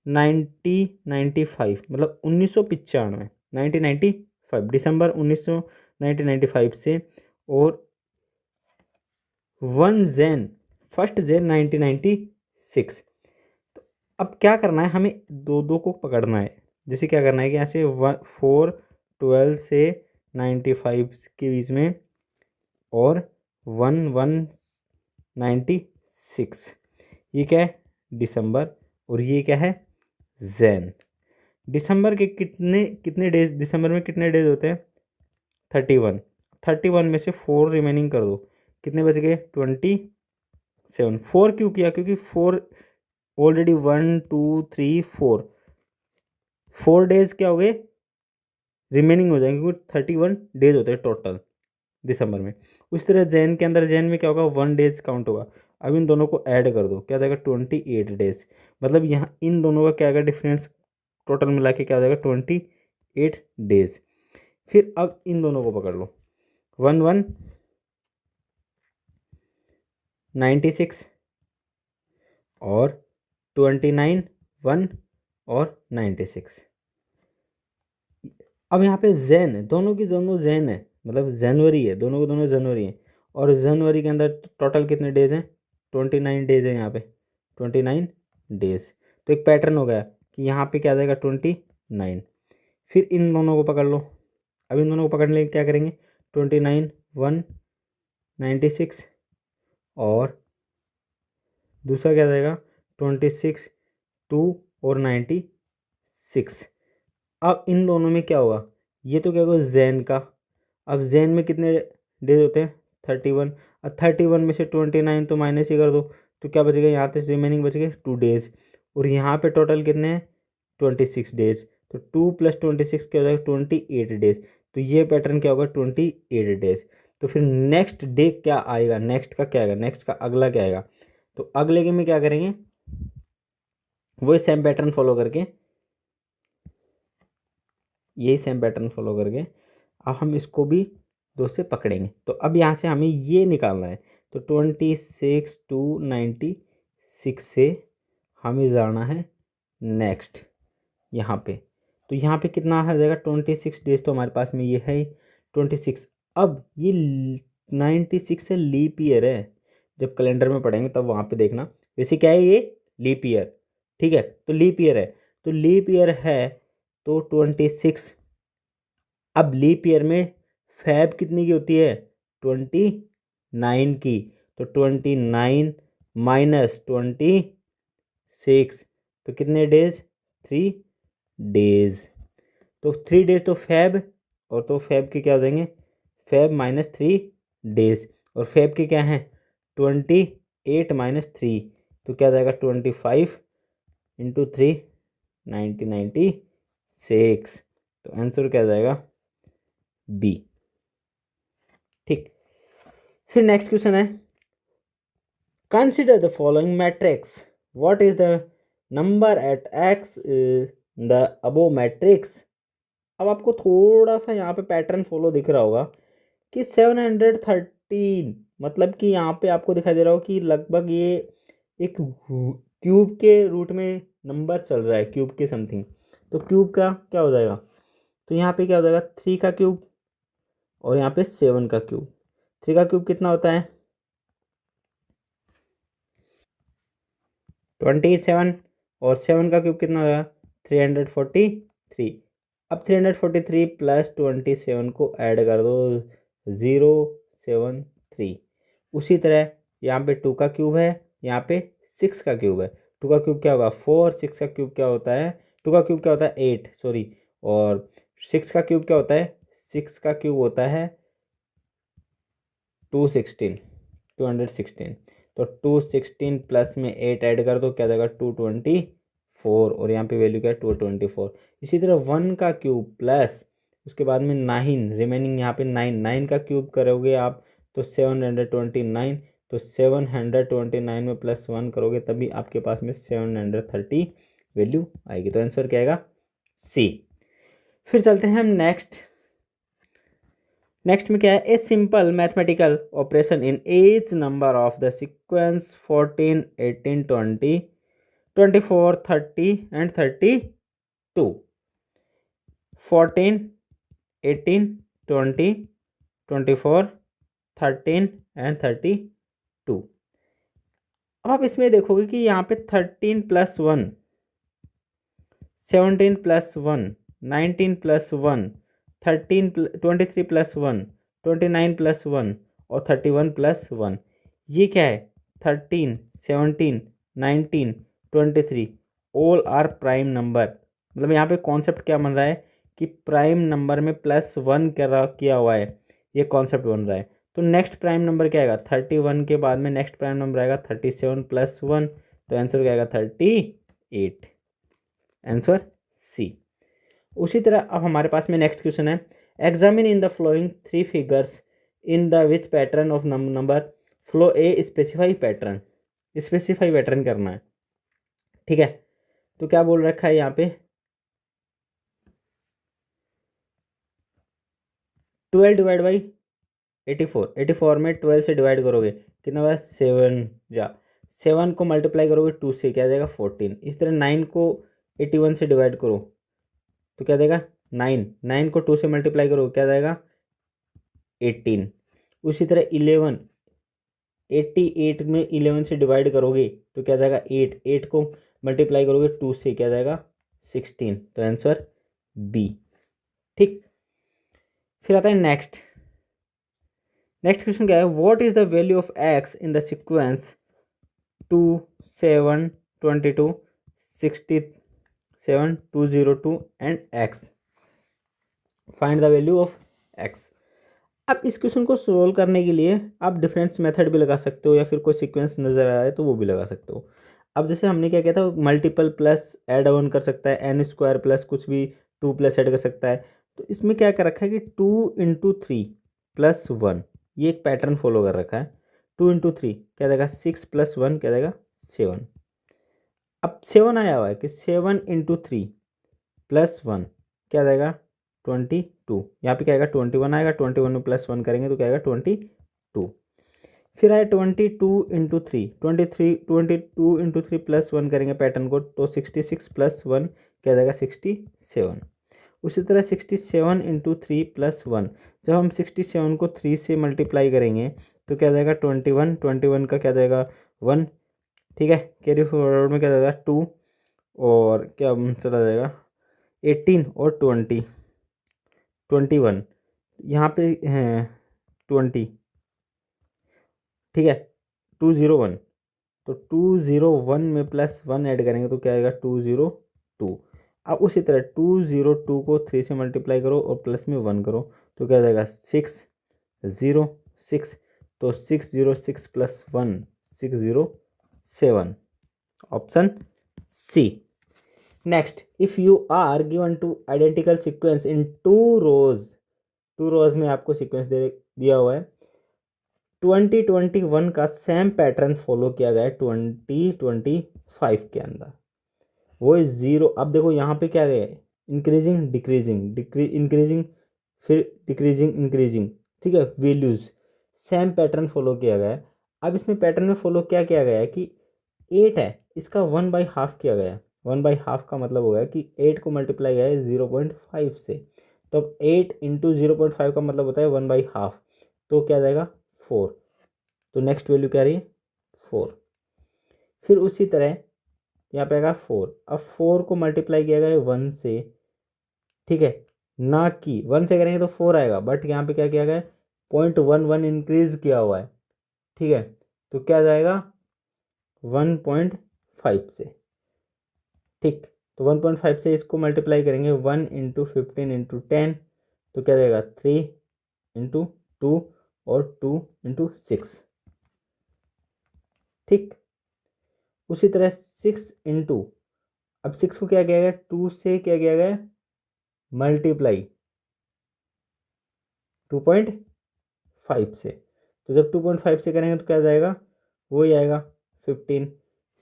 1995, मतलब 1995, 1995 दिसंबर 1995 से, और 1 जैन 1 जैन 1996। तो अब क्या करना है, हमें दो दो को पकड़ना है। जैसे क्या करना है कि यहाँ से 4 12 से 95 के बीच में, और 1196, ये क्या है दिसंबर, और ये क्या है जैन। दिसंबर के कितने कितने डेज, दिसंबर में कितने डेज होते हैं 31, 31 में से 4 रिमेनिंग कर दो, कितने बच गए 27। 4 क्यों किया, क्योंकि 4 ऑलरेडी 1 2 3 4 डेज क्या हो गए रिमेनिंग हो जाएंगे, क्योंकि 31 डेज होते हैं टोटल दिसंबर में। उस तरह जैन के अंदर, जैन में क्या होगा 1 डेज काउंट होगा। अब इन दोनों को ऐड कर दो, क्या हो जाएगा 28 डेज, मतलब यहाँ इन दोनों का क्या आएगा डिफरेंस, टोटल मिला के क्या हो जाएगा 28 डेज। फिर अब इन दोनों को पकड़ लो, 11 96 और 29 1 और 96। अब यहाँ पे जैन, दोनों की दोनों जैन है, मतलब जनवरी है, दोनों के दोनों जनवरी हैं, और जनवरी के अंदर टोटल कितने डेज हैं 29 डेज है यहाँ पे 29 डेज। तो एक पैटर्न हो गया कि यहाँ पे क्या आ जाएगा 29। फिर इन दोनों को पकड़ लो, अब इन दोनों को पकड़ने के लिए क्या करेंगे 29 1 96, और दूसरा क्या आ जाएगा 26 2 और 96। अब इन दोनों में क्या होगा, ये तो क्या होगा जैन का। अब जैन में कितने डेज होते हैं 31, अब 31 में से 29 तो माइनस ही कर दो, तो क्या बचेगा यहाँ से रिमेनिंग बच गए 2 डेज, और यहाँ पे टोटल कितने हैं 26 डेज, तो 2 + 26 क्या हो जाएगा 28 डेज। तो ये पैटर्न क्या होगा 28 डेज। तो फिर नेक्स्ट डे क्या आएगा, नेक्स्ट का क्या आएगा, नेक्स्ट का अगला क्या आएगा, तो अगले के में क्या करेंगे वही सेम पैटर्न फॉलो करके, यही सेम पैटर्न फॉलो करके अब हम इसको भी 2 से पकड़ेंगे। तो अब यहाँ से हमें ये निकालना है, तो 26 to 96 से हमें जाना है नेक्स्ट यहाँ पे। तो यहाँ पे कितना आ जाएगा 26 डेज, तो हमारे पास में ये है 26। अब ये 96 से लीप ईयर है, जब कैलेंडर में पढ़ेंगे तब वहाँ पे देखना। वैसे क्या है ये लीप ईयर, ठीक है, तो लीप ईयर है, तो लीप ईयर है तो 26। अब लीप ईयर में फैब कितनी की होती है 29 की, तो 29 माइनस 26, तो कितने डेज 3 डेज। तो 3 डेज तो फैब, और तो फैब के क्या हो जाएंगे फैब -3 डेज, और फैब के क्या हैं 28 - 3, तो क्या हो जाएगा 25 × 3 96। तो आंसर क्या आ जाएगा बी। ठीक, फिर नेक्स्ट क्वेश्चन है consider the following matrix, what is the number at X the above matrix. अब आपको थोड़ा सा यहाँ पे पैटर्न फॉलो दिख रहा होगा कि 713, मतलब कि यहाँ पे आपको दिखाई दे रहा हो कि लगभग ये एक क्यूब के रूट में नंबर चल रहा है, क्यूब के समथिंग। तो क्यूब का क्या हो जाएगा, तो यहाँ पे क्या हो जाएगा 3 का क्यूब, और यहाँ पे 7 का क्यूब। 3 का क्यूब कितना होता है 27, और 7 का क्यूब कितना होगा 343। अब 343 + 27 को ऐड कर दो 073। उसी तरह यहाँ पे 2 का क्यूब है, यहाँ पे 6 का क्यूब है। 2 का क्यूब क्या होगा 4, 6 का क्यूब क्या होता है 2 का क्यूब क्या होता है 8 सॉरी, और 6 का क्यूब क्या होता है 6 का क्यूब होता है 216। तो 216 प्लस में 8 ऐड कर दो, क्या जाएगा 224, और यहाँ पे वैल्यू क्या है 224। इसी तरह 1 का क्यूब प्लस उसके बाद में 9 रिमेनिंग यहाँ पे 9 का क्यूब करोगे आप तो 729, तो 729 में प्लस 1 करोगे तभी आपके पास में 730 वैल्यू आएगी। तो आंसर क्या आएगा सी। फिर चलते हैं हम नेक्स्ट में क्या है, a simple mathematical operation in as number of the sequence 14, 18, 20, 24, 30 and 32। 14, 18, 20, 24, 13 and 32। अब आप इसमें देखोगे कि यहाँ पे 13 plus 1, 17 plus 1, 19 plus 1, 23 plus 1, 29 plus 1 और 31 प्लस 1, ये क्या है 13, 17, 19, 23 ऑल आर प्राइम नंबर। मतलब यहाँ पे कॉन्सेप्ट क्या बन रहा है कि प्राइम नंबर में प्लस 1 किया हुआ है, ये कॉन्सेप्ट बन रहा है। तो नेक्स्ट प्राइम नंबर क्या आएगा 31 के बाद में नेक्स्ट प्राइम नंबर आएगा 37 प्लस 1, तो आंसर क्या आएगा 38, आंसर सी। उसी तरह अब हमारे पास में नेक्स्ट क्वेश्चन है, examine in the flowing 3 figures in the which pattern of number flow A specify pattern करना है। ठीक है, तो क्या बोल रखा है यहाँ पे 12 डिवाइड बाई 84 में 12 से डिवाइड करोगे कितना होगा 7, या 7 को मल्टीप्लाई करोगे 2 से क्या जाएगा 14। इस तरह 9 को 81 से डिवाइड करो तो क्या देगा 9 को 2 से मल्टीप्लाई करो क्या जाएगा 18। उसी तरह 11, 88 में 11 से डिवाइड करोगे तो क्या जाएगा 8 को मल्टीप्लाई करोगे 2 से क्या जाएगा 16, तो आंसर बी। ठीक, फिर आता है नेक्स्ट क्वेश्चन क्या है, what is the value of X in the sequence 2, 7, 22, 67, 202 and x, find the value of x. अब इस क्वेश्चन को सोल्व करने के लिए आप डिफरेंस मेथड भी लगा सकते हो या फिर कोई सीक्वेंस नज़र आ रहा है तो वो भी लगा सकते हो। अब जैसे हमने क्या किया था मल्टीपल प्लस ऐड ऑन कर सकता है, एन स्क्वायर प्लस कुछ भी 2 प्लस ऐड कर सकता है। तो इसमें क्या कर रखा है कि 2 इंटू 3 प्लस 1, ये एक पैटर्न फॉलो कर रखा है। 2 इंटू 3 क्या देगा 6 प्लस 1 क्या देगा 7। अब 7 आया हुआ है कि 7 इंटू 3 प्लस 1 क्या देगा 22। यहाँ पे क्या आएगा 21 आएगा, 21 में प्लस 1 करेंगे तो क्या आएगा 22। फिर आए 22 इंटू 3, 22 इंटू 3 प्लस 1 करेंगे पैटर्न को तो 66 प्लस 1 क्या जाएगा 67। उसी तरह 67 इंटू 3 प्लस 1, जब हम 67 को 3 से मल्टीप्लाई करेंगे तो क्या जाएगा 21 का क्या जाएगा 1। ठीक है, कैरी फॉरवर्ड में क्या जाएगा 2 और क्या चला जाएगा 18 और 21 यहाँ पे है 20। ठीक है 201, तो 201 में प्लस 1 ऐड करेंगे तो क्या आएगा 202। अब उसी तरह 202 को 3 से मल्टीप्लाई करो और प्लस में 1 करो तो क्या जाएगा 606, तो 606 plus 1 607, option C. Next, if you are given two identical sequence in 2 rows में आपको सीक्वेंस दिया हुआ है 2021 का सेम पैटर्न फॉलो किया गया है 2025 के अंदर, वो इज 0। अब देखो यहाँ पे क्या गया है इंक्रीजिंग डिक्रीजिंग इंक्रीजिंग फिर डिक्रीजिंग इंक्रीजिंग। ठीक है, वैल्यूज सेम पैटर्न फॉलो किया गया है। अब इसमें पैटर्न में फॉलो क्या किया गया है कि 8 है इसका 1/2 किया गया है। 1/2 का मतलब हो गया कि 8 को मल्टीप्लाई किया है 0.5 से, तो अब 8 इंटू 0.5 का मतलब होता है 1/2, तो क्या जाएगा 4। तो नेक्स्ट वैल्यू क्या रही है 4। फिर उसी तरह यहाँ पे आएगा 4। अब 4 को मल्टीप्लाई किया गया 1 से, ठीक है, ना कि 1 से करेंगे तो 4 आएगा, बट यहाँ पे क्या किया गया है 0.11 इंक्रीज किया हुआ है। ठीक है, तो क्या जाएगा 1.5 से। ठीक, तो 1.5 से इसको मल्टीप्लाई करेंगे 1 इंटू 15 इंटू 10, तो क्या जाएगा 3 इंटू 2 और 2 इंटू 6। ठीक। उसी तरह 6 इंटू, अब 6 को क्या किया गया, 2 से क्या किया गया, मल्टीप्लाई 2.5 से। तो जब 2.5 से करेंगे तो क्या जाएगा, वो ही आएगा 15।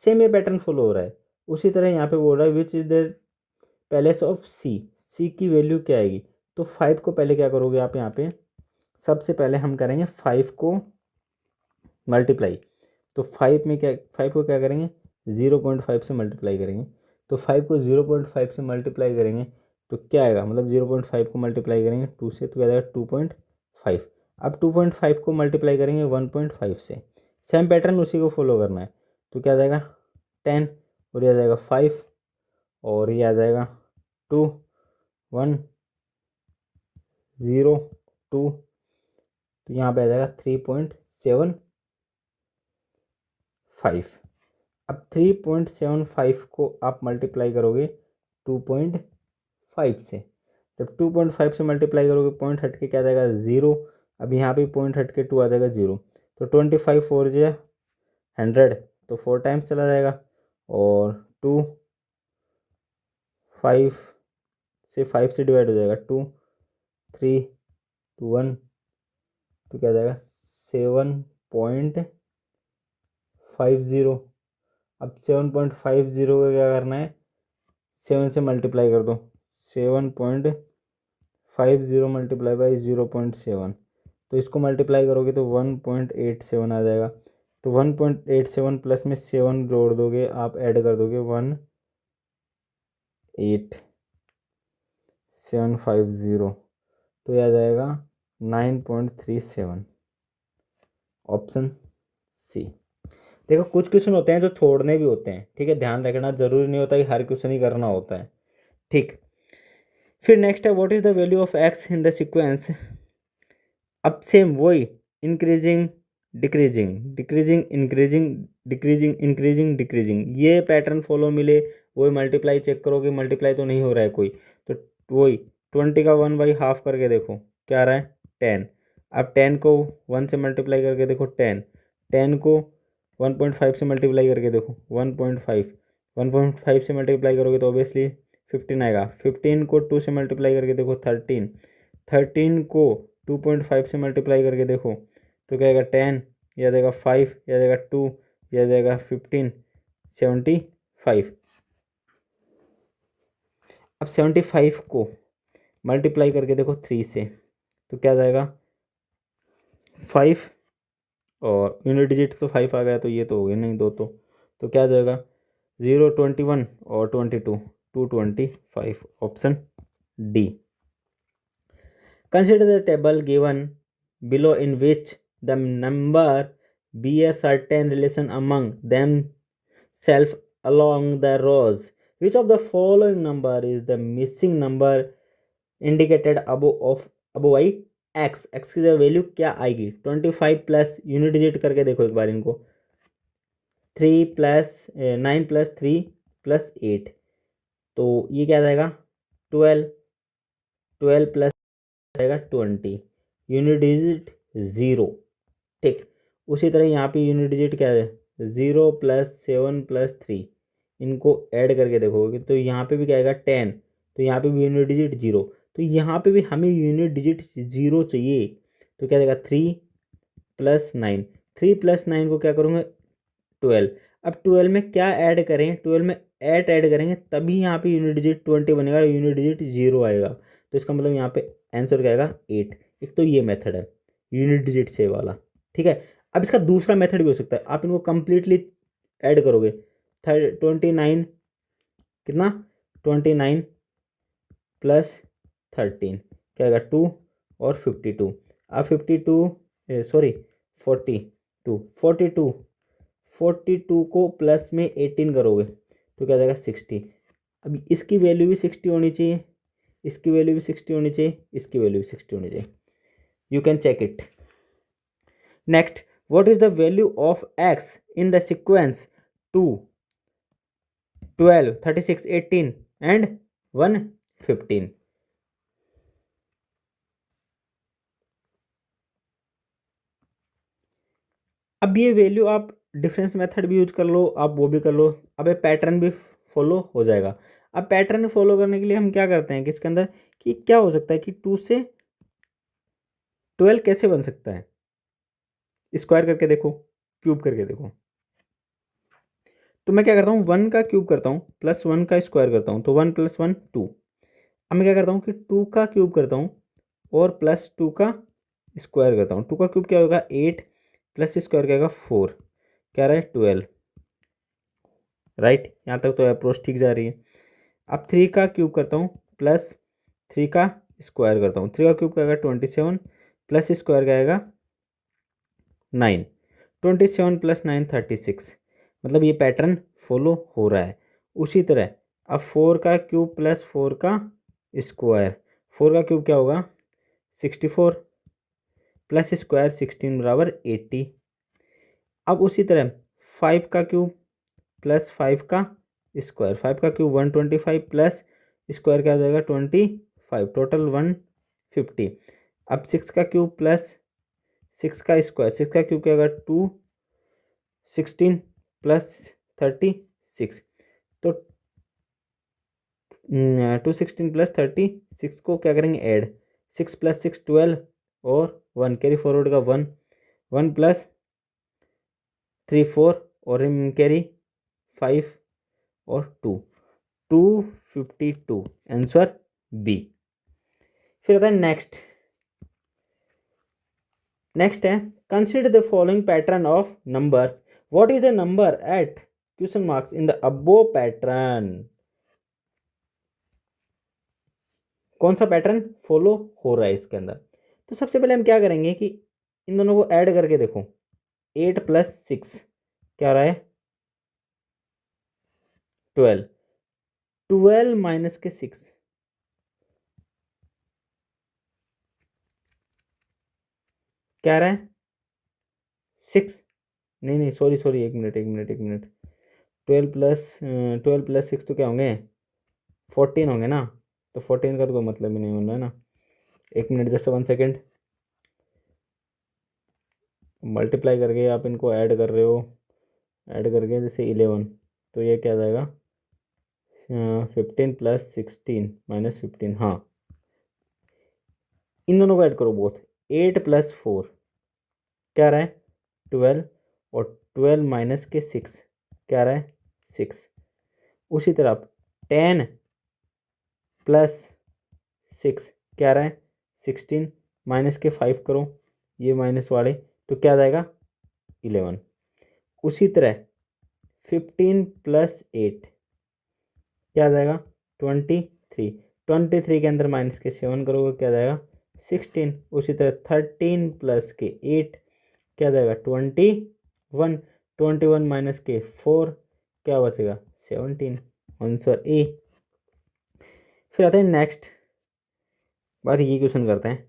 सेम ये पैटर्न फॉलो हो रहा है। उसी तरह यहाँ पे बोल रहा है which is the place of C, C की वैल्यू क्या आएगी। तो 5 को पहले क्या करोगे आप, यहाँ पे सबसे पहले हम करेंगे 5 को मल्टीप्लाई। तो 5 में क्या, 5 को क्या करेंगे, 0.5 से मल्टीप्लाई करेंगे। तो 5 को 0.5 से मल्टीप्लाई करेंगे तो क्या आएगा, मतलब 0.5 को मल्टीप्लाई करेंगे 2 से तो क्या आएगा 2.5। अब 2.5 को मल्टीप्लाई करेंगे 1.5 से। सेम पैटर्न उसी को फॉलो करना है। तो क्या आ जाएगा 10, और ये आ जाएगा 5, और ये आ जाएगा 2 1 0 2, तो यहाँ पे आ जाएगा 3.75। अब 3.75 को आप मल्टीप्लाई करोगे 2.5 से। जब 2.5 से मल्टीप्लाई करोगे पॉइंट हट के क्या आ जाएगा 0। अब यहाँ पे पॉइंट हट के 2 आ जाएगा 0। तो 25 4 जो 100, तो 4 टाइम्स चला जाएगा। और 2 5 से 5 से डिवाइड हो जाएगा 2 3 2 1, तो क्या आ जाएगा 7.50। अब 7.50 का क्या करना है, 7 से मल्टीप्लाई कर दो। 7.50 मल्टीप्लाई बाई 0.7, तो इसको मल्टीप्लाई करोगे तो 1.87 आ जाएगा। तो 1.87 प्लस में 7 जोड़ दोगे आप, ऐड कर दोगे 18750, तो यह आ जाएगा 9.37, ऑप्शन सी। देखो कुछ क्वेश्चन होते हैं जो छोड़ने भी होते हैं, ठीक है, ध्यान रखना, जरूरी नहीं होता कि हर क्वेश्चन ही करना होता है, ठीक। फिर नेक्स्ट है what is the value of X in the sequence. अब सेम वही, increasing decreasing, decreasing increasing, decreasing increasing decreasing, ये पैटर्न फॉलो मिले। वही मल्टीप्लाई चेक करोगे, मल्टीप्लाई तो नहीं हो रहा है कोई, तो वही 20 का 1/2 करके देखो क्या आ रहा है 10। अब 10 को 1 से मल्टीप्लाई करके देखो 10, 10 को 1.5 से मल्टीप्लाई करके देखो 1.5, 1.5 से मल्टीप्लाई करोगे तो ऑब्वियसली 15 आएगा। 15 को 2 से मल्टीप्लाई करके देखो 13, 13 को 2.5 से मल्टीप्लाई करके देखो तो क्या आएगा 10, यह आ जाएगा 5, यह आ जाएगा 2, यह आ जाएगा 15, 75। अब 75 को मल्टीप्लाई करके देखो 3 से तो क्या आ जाएगा 5, और यूनिट डिजिट तो 5 आ गया, तो ये तो हो गया नहीं दो, तो क्या आ जाएगा 0 21 और 22 225, option D. Consider the table given below in which the number be a certain relation among themselves along the rows. Which of the following number is the missing number indicated above by x? x की value क्या आएगी 25 plus unit digit करके देखो एक बार इनको, 3 plus 9 plus 3 plus 8, तो ये क्या जाएगा 12, 12 प्लस आएगा 20, यूनिट डिजिट 0, ठीक। उसी तरह यहाँ पे यूनिट डिजिट क्या है 0 प्लस 7 प्लस 3, इनको ऐड करके देखोगे तो यहाँ पे भी क्या आएगा 10, तो यहाँ पे भी यूनिट डिजिट 0, तो यहाँ पे भी हमें यूनिट डिजिट 0 चाहिए। तो क्या देगा 3 प्लस 9, 3 प्लस 9 को क्या करूँगा 12। अब 12 में क्या ऐड करें, 12 में 8 ऐड करेंगे तभी यहाँ पे यूनिट डिजिट 20 बनेगा, यूनिट डिजिट 0 आएगा। तो इसका मतलब यहाँ पे आंसर क्या आएगा 8। एक तो ये मेथड है यूनिट डिजिट से वाला, ठीक है। अब इसका दूसरा मेथड भी हो सकता है, आप इनको कंप्लीटली ऐड करोगे 29, कितना 29 प्लस 13 क्या आएगा 2 और 52। अब 52 सॉरी 42 42 को प्लस में 18 करोगे तो क्या जाएगा 60। अब इसकी वैल्यू भी 60 होनी चाहिए, इसकी वैल्यू भी 60 होनी चाहिए, इसकी वैल्यू भी 60 होनी चाहिए। You can check it. Next, what is the value of X in the sequence 2 12 36 18 and 115। अब ये वैल्यू आप डिफरेंस मेथड भी यूज कर लो, आप वो भी कर लो। अब ये पैटर्न भी फॉलो हो जाएगा। अब पैटर्न फॉलो करने के लिए हम क्या करते हैं कि इसके अंदर कि क्या हो सकता है कि 2 से 12 कैसे बन सकता है, स्क्वायर करके देखो, क्यूब करके देखो। तो मैं क्या करता हूँ 1 का क्यूब करता हूँ प्लस 1 का स्क्वायर करता हूँ, तो 1 + 1 2। अब मैं क्या करता हूँ कि 2 का क्यूब करता हूँ और प्लस 2 का स्क्वायर करता हूँ। 2 का क्यूब क्या होगा 8 प्लस स्क्वायर क्या होगा 4, क्या रहा है 12। राइट, यहाँ तक तो अप्रोच ठीक जा रही है। अब 3 का क्यूब करता हूँ प्लस 3 का स्क्वायर करता हूँ। 3 का क्यूब क्या आएगा 27 प्लस स्क्वायर क्या आएगा 9। 27 + 9 36, मतलब ये पैटर्न फॉलो हो रहा है। उसी तरह अब 4 का क्यूब प्लस 4 का स्क्वायर, 4 का क्यूब क्या होगा 64 प्लस स्क्वायर 16 बराबर 80। अब उसी तरह 5 का क्यूब प्लस 5 का स्क्वायर, 5 का क्यूब 125 प्लस स्क्वायर क्या हो जाएगा 25, टोटल 150। अब 6 का क्यूब प्लस 6 का स्क्वायर, 6 का क्यूब क्या होगा 216 प्लस 36, तो 216 प्लस 36 को क्या करेंगे ऐड, 6 + 6 12 और 1 कैरी फॉरवर्ड का 1, 1 + 3 4 और कैरी 5 और 2, 252 आंसर बी। फिर आता है नेक्स्ट है consider the following pattern of numbers, what is the number at question marks in the above pattern. कौन सा पैटर्न फॉलो हो रहा है इसके अंदर। तो सबसे पहले हम क्या करेंगे कि इन दोनों को ऐड करके देखो, 8 + 6 क्या रहा है 12, 12 माइनस के 6 क्या रहा है 6, नहीं सॉरी 1 मिनट 12 + 6 तो क्या होंगे 14 होंगे ना, तो 14 का तो कोई मतलब ही नहीं बन रहा है ना। 1 मिनट जस्ट 1 सेकेंड, मल्टीप्लाई करके आप इनको ऐड कर रहे हो, ऐड करके जैसे 11, तो ये क्या आ जाएगा 15 + 16 - 15, हाँ इन दोनों को ऐड करो बोथ, 8 + 4 क्या रहा है 12 और 12 माइनस के 6 क्या रहा है 6। उसी तरह 10 + 6 क्या रहा है 16, माइनस के 5 करो ये माइनस वाले, तो क्या आ जाएगा 11। उसी तरह 15 + 8 क्या आ जाएगा 23, 23 के अंदर माइनस के 7 करोगे क्या आ जाएगा 16। उसी तरह 13 + के 8 क्या आ जाएगा 21, 21 माइनस के 4 क्या बचेगा 17, आंसर ए। फिर आते हैं नेक्स्ट बार, ये क्वेश्चन करते हैं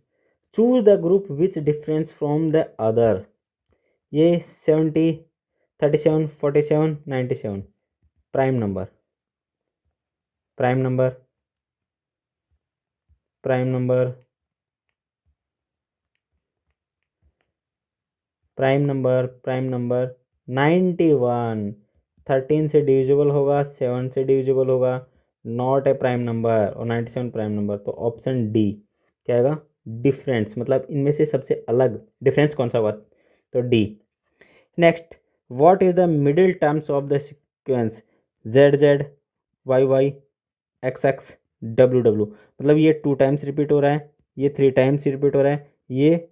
choose the group which difference from the other. ये 70, 37, 47, 97 prime number, prime number, prime number, prime number, prime number 91, 13 से डिविजिबल होगा, 7 से डिविजिबल होगा, नॉट ए प्राइम नंबर, और 97 प्राइम नंबर। तो ऑप्शन डी क्या आएगा डिफरेंस, मतलब इनमें से सबसे अलग डिफरेंस कौन सा हुआ, तो D. Next, what is the middle terms of the sequence Z Z, Y Y, X X, W W, मतलब ये 2 टाइम्स रिपीट हो रहा है, ये 3 टाइम्स रिपीट हो रहा है, ये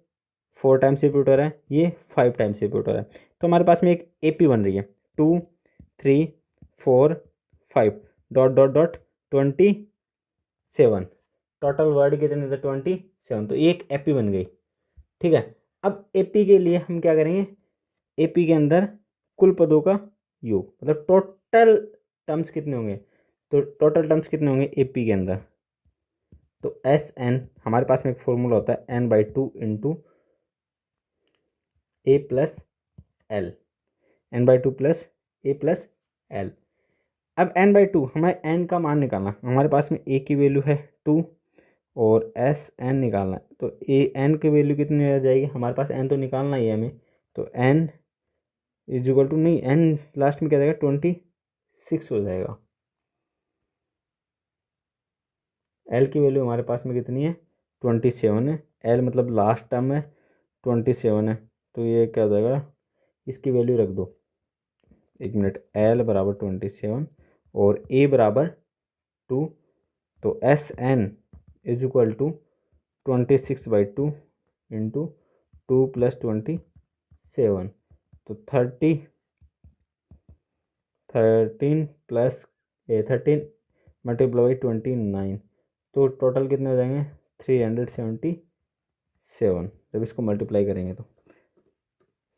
4 टाइम्स रिपीट हो रहा है, ये 5 टाइम्स रिपीट हो रहा है। तो हमारे पास में एक एपी बन रही है 2 3 4 5 dot dot dot 27, total word कितने थे 27, तो एक एपी बन गई। ठीक है, अब एपी के लिए हम क्या करेंगे, एपी के अंदर कुल पदों का योग, मतलब टोटल टर्म्स कितने होंगे, तो टोटल टर्म्स कितने होंगे एपी के अंदर, तो एस एन, हमारे पास में एक फॉर्मूला होता है n/2 इंटू ए प्लस एल, n/2 प्लस ए प्लस एल। अब n/2 हमें n का मान निकालना, हमारे पास में a की वैल्यू है 2 और एस एन निकालना है, तो ए एन की वैल्यू कितनी आ जाएगी, हमारे पास n तो निकालना ही है हमें, तो n इज इक्वल टू नहीं एन लास्ट में क्या जाएगा 26 हो जाएगा। एल की वैल्यू हमारे पास में कितनी है 27 है। एल मतलब लास्ट टर्म है 27 है, तो ये क्या हो जाएगा इसकी वैल्यू रख दो। एक मिनट, एल बराबर 27 और ए बराबर 2, तो S N is equal to 26/2 into 2 + 27, तो 13 प्लस 13 मल्टीप्लाई 29, तो टोटल कितने हो जाएंगे 377। जब इसको मल्टीप्लाई करेंगे तो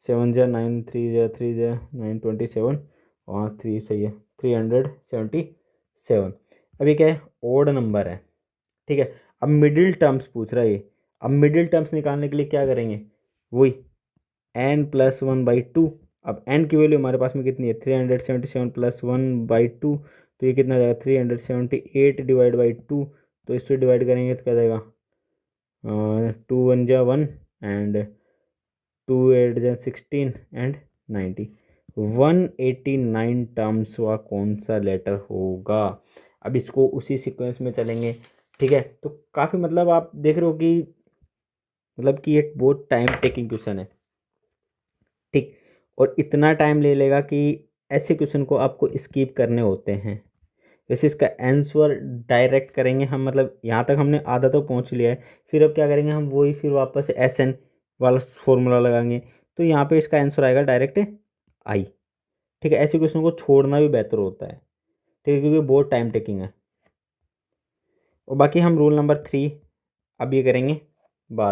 7 जा 9, 3 जा 3 जा 9, 27 और 3 सही है 377। अभी क्या है ओड नंबर है, ठीक है। अब मिडिल टर्म्स पूछ रहा है ये। अब मिडिल टर्म्स निकालने के लिए क्या करेंगे वही n+1/2। अब n की वैल्यू हमारे पास में कितनी है 377 + 1/2, तो ये कितना जाएगा 378 / 2, तो इससे डिवाइड करेंगे तो क्या जाएगा 2 1 जा 1 एंड 2 8 जा 16 एंड 90। 189 टर्म्स हुआ कौन सा लेटर होगा। अब इसको उसी सीक्वेंस में चलेंगे, ठीक है। तो काफ़ी मतलब आप देख रहे हो कि मतलब कि ये बहुत टाइम टेकिंग क्वेश्चन है, ठीक। और इतना टाइम ले लेगा कि ऐसे क्वेश्चन को आपको स्किप करने होते हैं। वैसे इसका आंसर डायरेक्ट करेंगे हम, मतलब यहाँ तक हमने आधा तो पहुँच लिया है। फिर अब क्या करेंगे हम वही फिर वापस SN वाला फॉर्मूला लगाएंगे, तो यहाँ पे इसका आंसर आएगा डायरेक्ट आई, ठीक है। ऐसे क्वेश्चन को छोड़ना भी बेहतर होता है, ठीक है, क्योंकि बहुत टाइम टेकिंग है। और बाकी हम रूल नंबर 3 अब ये करेंगे बाद